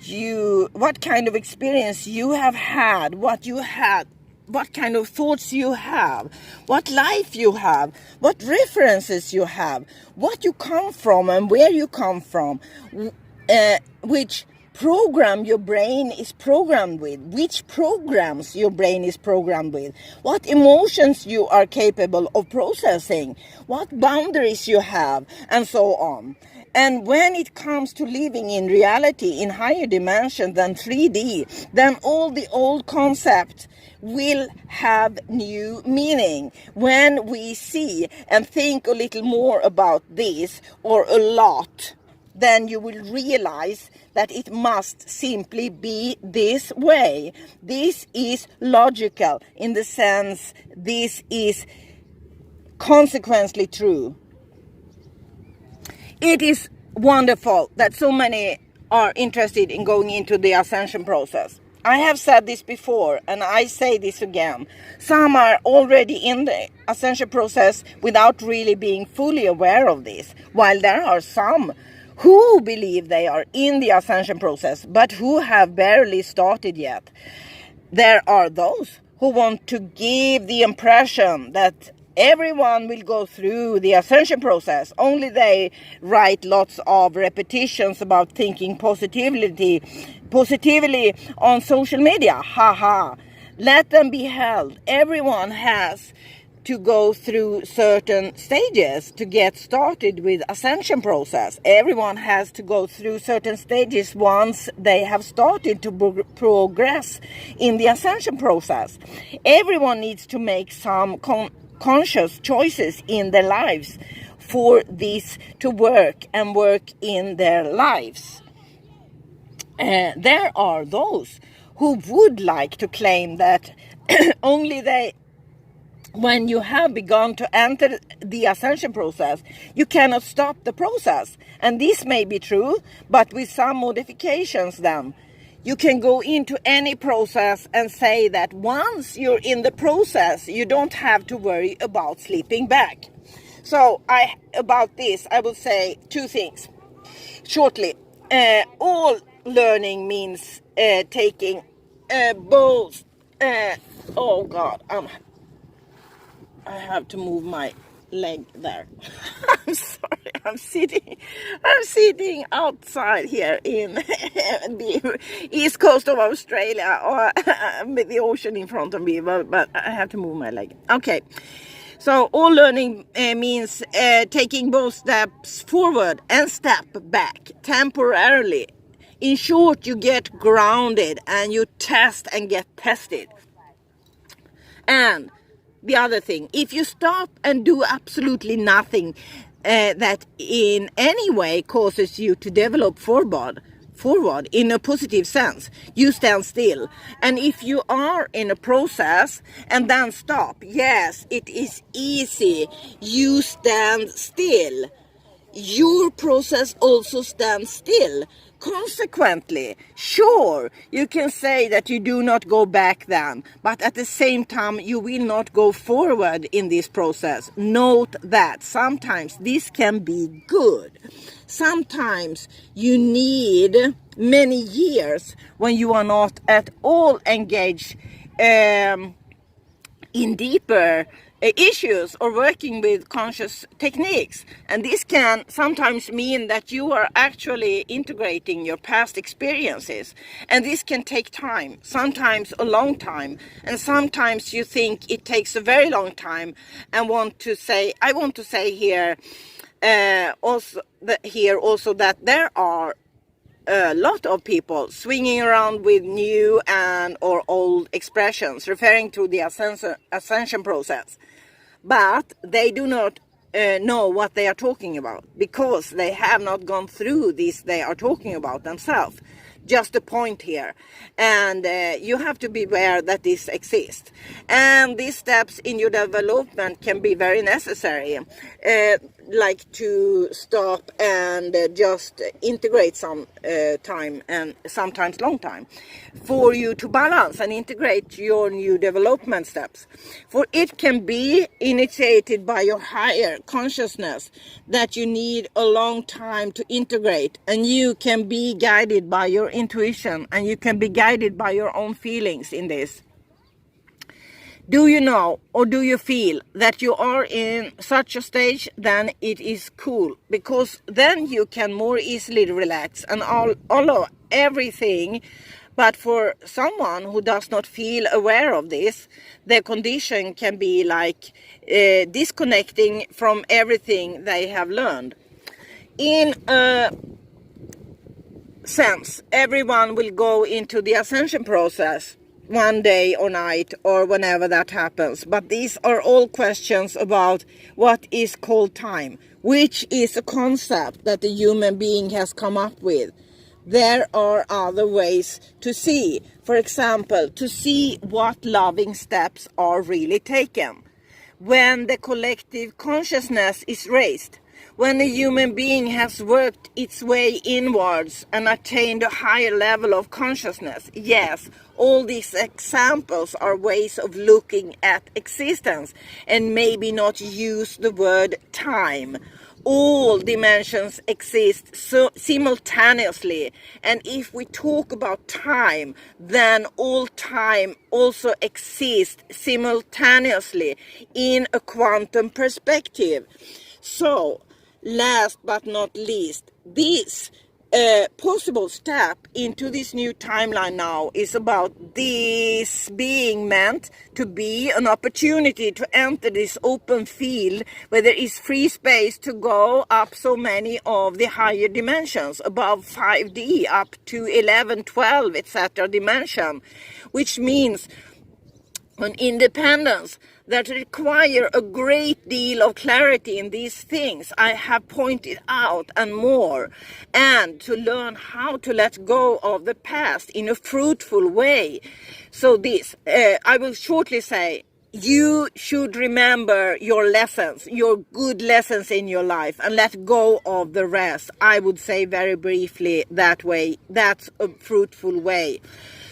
kind of experience you have had, what kind of thoughts you have, what life you have, what references you have, what you come from and where you come from, which program your brain is programmed with, which programs your brain is programmed with, what emotions you are capable of processing, what boundaries you have, and so on. And when it comes to living in reality in higher dimension than 3D, then all the old concepts will have new meaning. When we see and think a little more about this, or a lot, then you will realize that it must simply be this way. This is logical in the sense this is consequently true. It is wonderful that so many are interested in going into the ascension process. I have said this before, and I say this again. Some are already in the ascension process without really being fully aware of this, while there are some who believe they are in the ascension process, but who have barely started yet. There are those who want to give the impression that everyone will go through the ascension process, only they write lots of repetitions about thinking positively on social media. Haha. Let them be held. Everyone has to go through certain stages to get started with ascension process. Everyone has to go through certain stages once they have started to progress in the ascension process. Everyone needs to make some conscious choices in their lives for this to work and work in their lives. There are those who would like to claim that only they, when you have begun to enter the ascension process, you cannot stop the process. And this may be true, but with some modifications then. You can go into any process and say that once you're in the process, you don't have to worry about slipping back. So about this, I will say two things. Shortly, all learning means taking both. Oh God, I have to move my leg there. I'm sorry. I'm sitting outside here in the east coast of Australia, or with the ocean in front of me, but I have to move my leg. Okay. So all learning means taking both steps forward and step back temporarily. In short, you get grounded and you test and get tested. And the other thing, if you stop and do absolutely nothing that in any way causes you to develop forward in a positive sense, you stand still. And if you are in a process and then stop, yes, it is easy. You stand still. Your process also stands still. Consequently, sure, you can say that you do not go back then, but at the same time, you will not go forward in this process. Note that sometimes this can be good. Sometimes you need many years when you are not at all engaged in deeper issues or working with conscious techniques. And this can sometimes mean that you are actually integrating your past experiences. And this can take time, sometimes a long time. And sometimes you think it takes a very long time and I want to say here also that there are a lot of people swinging around with new and or old expressions referring to the ascension process, but they do not know what they are talking about because they have not gone through this they are talking about themselves. Just a point here, and you have to be aware that this exists, and these steps in your development can be very necessary, like to stop and just integrate some time and sometimes long time for you to balance and integrate your new development steps. For it can be initiated by your higher consciousness that you need a long time to integrate, and you can be guided by your intuition and you can be guided by your own feelings in this. Do you know or do you feel that you are in such a stage? Then it is cool, because then you can more easily relax and allow everything. But for someone who does not feel aware of this, their condition can be like disconnecting from everything they have learned. In a sense, everyone will go into the ascension process one day or night or whenever that happens. But these are all questions about what is called time, which is a concept that the human being has come up with. There are other ways to see. For example, to see what loving steps are really taken. When the collective consciousness is raised, when a human being has worked its way inwards and attained a higher level of consciousness. Yes, all these examples are ways of looking at existence, and maybe not use the word time. All dimensions exist simultaneously, and if we talk about time, then all time also exists simultaneously in a quantum perspective. So, last but not least, this possible step into this new timeline now is about this being meant to be an opportunity to enter this open field where there is free space to go up so many of the higher dimensions, above 5D, up to 11, 12, etc. dimension, which means an independence that require a great deal of clarity in these things I have pointed out and more, and to learn how to let go of the past in a fruitful way. So this, I will shortly say, you should remember your lessons, your good lessons in your life, and let go of the rest. I would say very briefly that way. That's a fruitful way.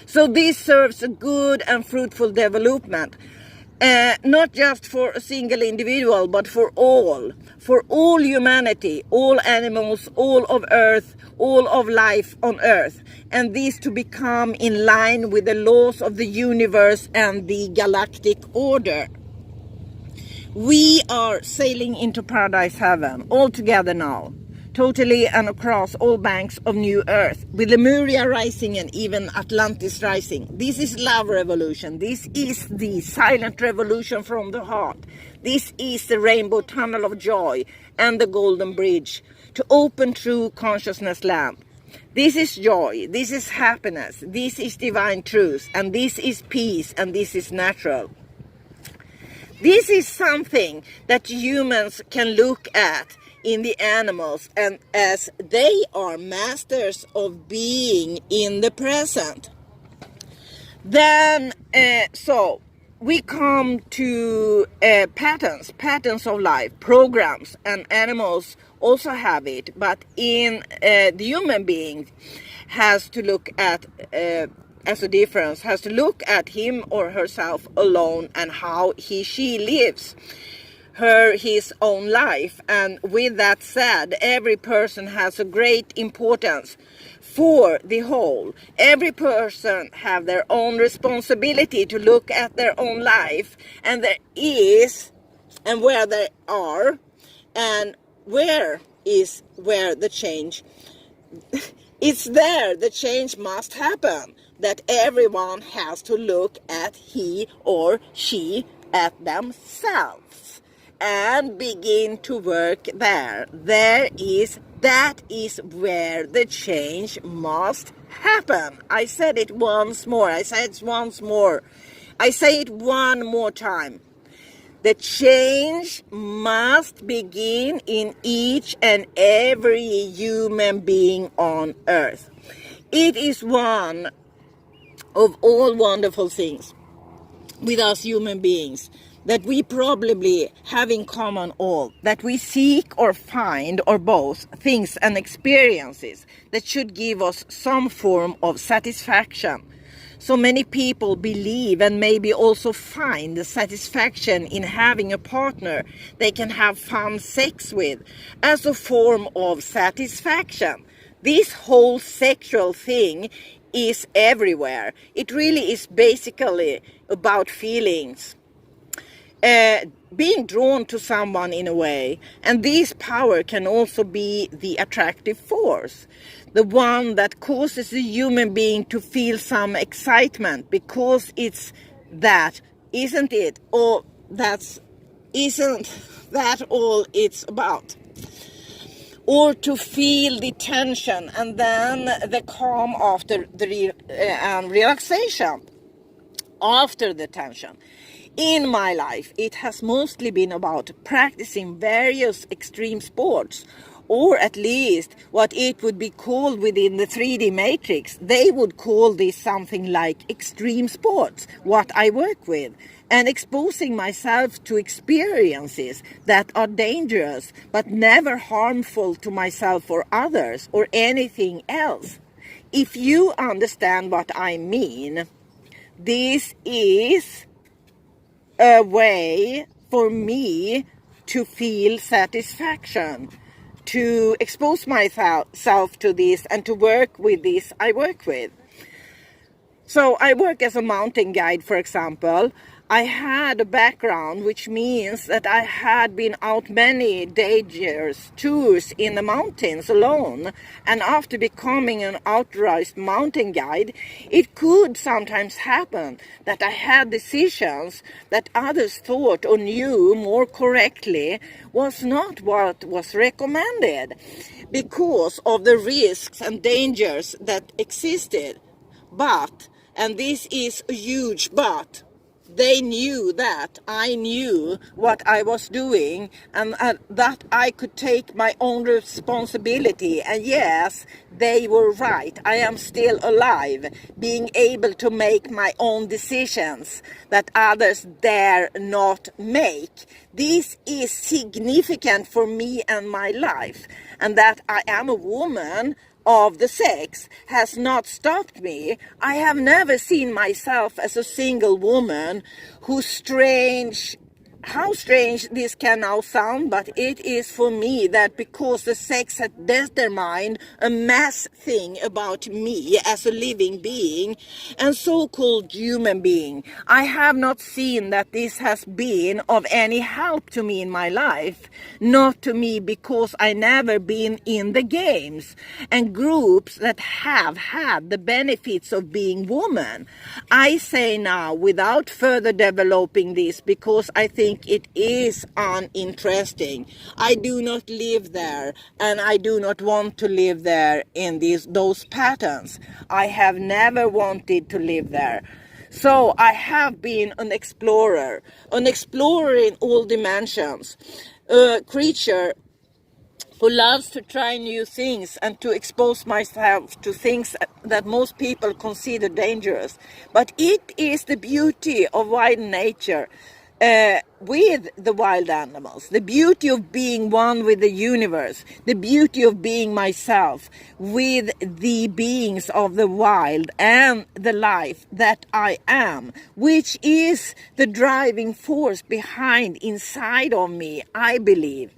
So this serves a good and fruitful development, not just for a single individual, but for all humanity, all animals, all of Earth, all of life on Earth, and this to become in line with the laws of the universe and the galactic order. We are sailing into paradise heaven all together now, totally and across all banks of New Earth, with Lemuria Rising and even Atlantis Rising. This is love revolution. This is the silent revolution from the heart. This is the rainbow tunnel of joy and the golden bridge to open true consciousness land. This is joy, this is happiness, this is divine truth, and this is peace, and this is natural. This is something that humans can look at in the animals, and as they are masters of being in the present. Then, so we come to patterns of life, programs, and animals also have it, but in the human being has to look at as a difference, has to look at him or herself alone and how she lives his own life. And with that said, every person has a great importance for the whole. Every person have their own responsibility to look at their own life, and there is, and where they are, and where the change it's there. The change must happen, that everyone has to look at he or she at themselves and begin to work there. That is where the change must happen. I said it once more. I say it once more. I say it one more time. The change must begin in each and every human being on earth. It is one of all wonderful things with us human beings that we probably have in common all, that we seek or find, or both, things and experiences that should give us some form of satisfaction. So many people believe and maybe also find the satisfaction in having a partner they can have fun sex with as a form of satisfaction. This whole sexual thing is everywhere. It really is basically about feelings. Being drawn to someone in a way, and this power can also be the attractive force, the one that causes a human being to feel some excitement, because it's that, isn't it? Or isn't that all it's about? Or to feel the tension and then the calm after the relaxation after the tension. In my life, it has mostly been about practicing various extreme sports or at least what it would be called within the 3D matrix. They would call this something like extreme sports, what I work with, and exposing myself to experiences that are dangerous but never harmful to myself or others or anything else. If you understand what I mean, this is a way for me to feel satisfaction, to expose myself to this and to work with this I work with. So I work as a mountain guide, for example. I had a background, which means that I had been out many dangerous tours in the mountains alone. And after becoming an authorized mountain guide, it could sometimes happen that I had decisions that others thought or knew more correctly was not what was recommended because of the risks and dangers that existed. But, and this is a huge but, they knew that I knew what I was doing and that I could take my own responsibility. And yes, they were right. I am still alive, being able to make my own decisions that others dare not make. This is significant for me and my life. And that I am a woman of the sex has not stopped me. I have never seen myself as a single woman who how strange this can now sound, but it is for me that because the sex has determined a mass thing about me as a living being and so-called human being, I have not seen that this has been of any help to me in my life. Not to me because I never been in the games and groups that have had the benefits of being woman. I say now, without further developing this, because I think it is uninteresting. I do not live there, and I do not want to live there in those patterns. I have never wanted to live there. So I have been an explorer in all dimensions, a creature who loves to try new things and to expose myself to things that most people consider dangerous. But it is the beauty of wild nature. With the wild animals, the beauty of being one with the universe, the beauty of being myself with the beings of the wild and the life that I am, which is the driving force behind inside of me, I believe.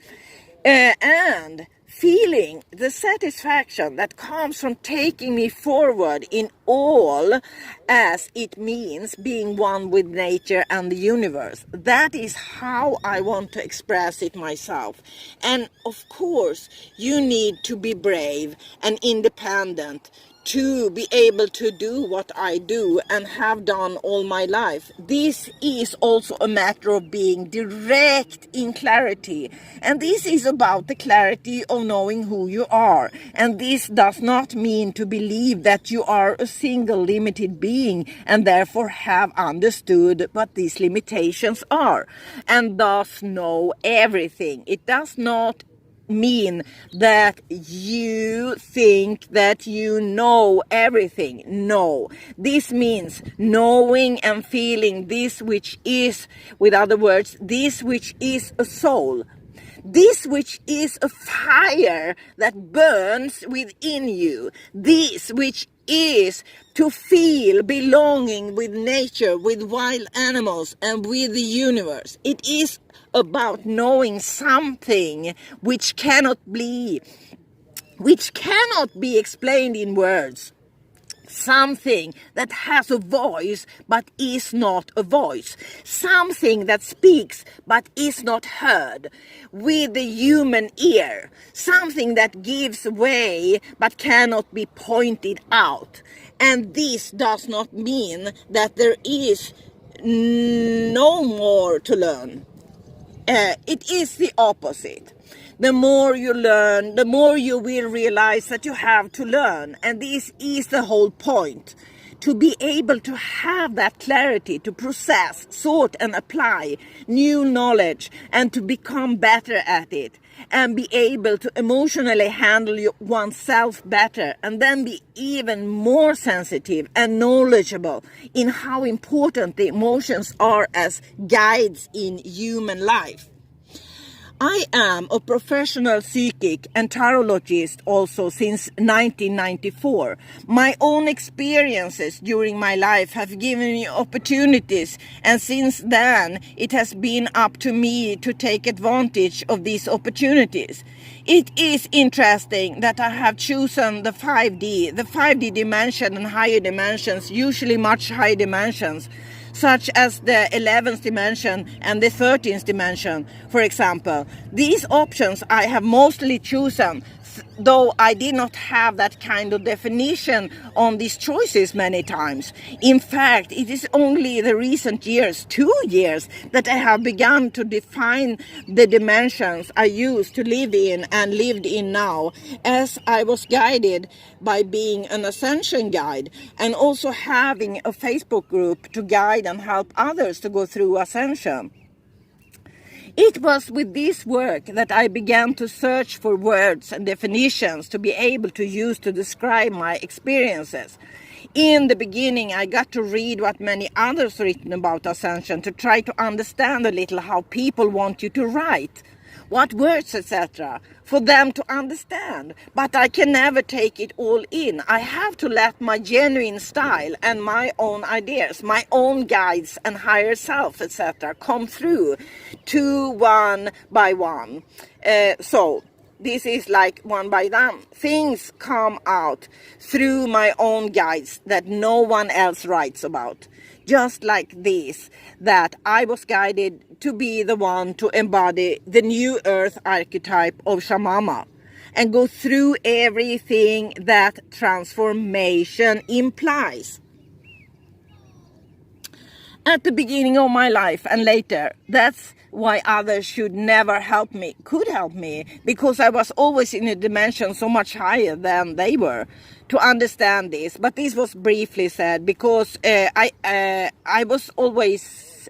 And feeling the satisfaction that comes from taking me forward in all as it means being one with nature and the universe. That is how I want to express it myself. And of course, you need to be brave and independent to be able to do what I do and have done all my life. This is also a matter of being direct in clarity. And this is about the clarity of knowing who you are. And this does not mean to believe that you are a single limited being and therefore have understood what these limitations are and thus know everything. It does not mean that you think that you know everything. No, this means knowing and feeling this which is, with other words, this which is a soul, this which is a fire that burns within you, this which is to feel belonging with nature, with wild animals, and with the universe. It is about knowing something which cannot be explained in words. Something that has a voice but is not a voice. Something that speaks but is not heard with the human ear. Something that gives way but cannot be pointed out. And this does not mean that there is no more to learn. It is the opposite. The more you learn, the more you will realize that you have to learn. And this is the whole point. to be able to have that clarity, to process, sort and apply new knowledge, and to become better at it, and be able to emotionally handle oneself better, and then be even more sensitive and knowledgeable in how important the emotions are as guides in human life. I am a professional psychic and tarologist also since 1994. My own experiences during my life have given me opportunities, and since then it has been up to me to take advantage of these opportunities. It is interesting that I have chosen the 5D dimension and higher dimensions, usually much higher dimensions, such as the 11th dimension and the 13th dimension, for example. These options I have mostly chosen, though I did not have that kind of definition on these choices many times. In fact, it is only the recent years, 2 years, that I have begun to define the dimensions I used to live in and lived in now, as I was guided by being an ascension guide and also having a Facebook group to guide and help others to go through ascension. It was with this work that I began to search for words and definitions to be able to use to describe my experiences. In the beginning, I got to read what many others written about ascension to try to understand a little how people want you to write, what words, etc., for them to understand. But I can never take it all in. I have to let my genuine style and my own ideas, my own guides and higher self, etc., come through to one by one. So this is like one by one. Things come out through my own guides that no one else writes about. Just like this, that I was guided to be the one to embody the new earth archetype of Shamama and go through everything that transformation implies. At the beginning of my life and later, that's why others could help me, because I was always in a dimension so much higher than they were to understand this. But this was briefly said because I was always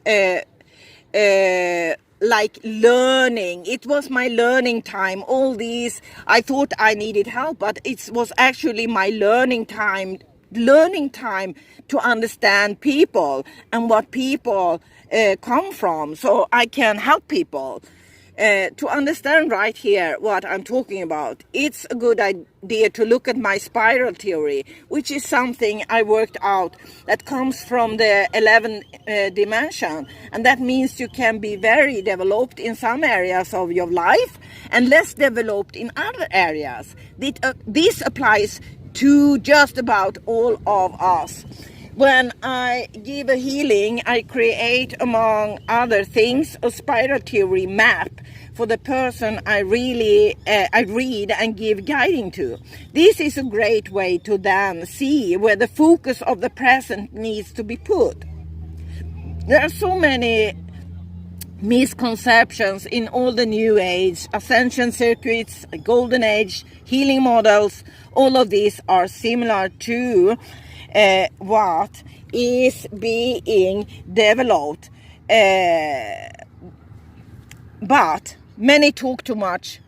like learning. It was my learning time. All these, I thought I needed help, but it was actually my learning time to understand people and what people come from, so I can help people to understand right here what I'm talking about. It's a good idea to look at my spiral theory, which is something I worked out that comes from the 11th dimension, and that means you can be very developed in some areas of your life and less developed in other areas. This applies to just about all of us. When I give a healing, I create, among other things, a spiral theory map for the person I read and give guiding to. This is a great way to then see where the focus of the present needs to be put. There are so many misconceptions in all the new age, ascension circuits, golden age, healing models. All of these are similar to what is being developed, but many talk too much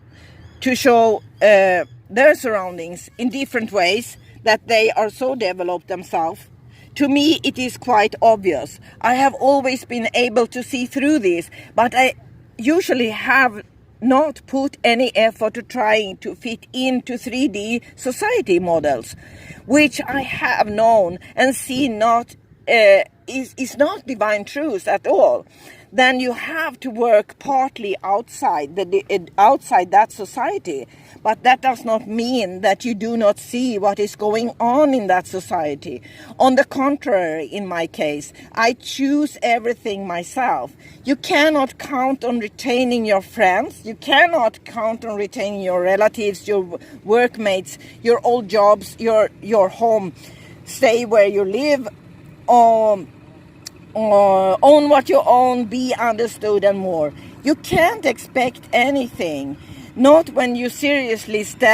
to show their surroundings in different ways that they are so developed themselves. To me, it is quite obvious. I have always been able to see through this, but I usually have not put any effort to trying to fit into 3D society models, which I have known and seen is not divine truth at all. Then you have to work partly outside that society, but that does not mean that you do not see what is going on in that society. On the contrary, in my case, I choose everything myself. You cannot count on retaining your friends. You cannot count on retaining your relatives, your workmates, your old jobs, your home. Stay where you live. Own what you own, be understood, and more. You can't expect anything, not when you seriously stand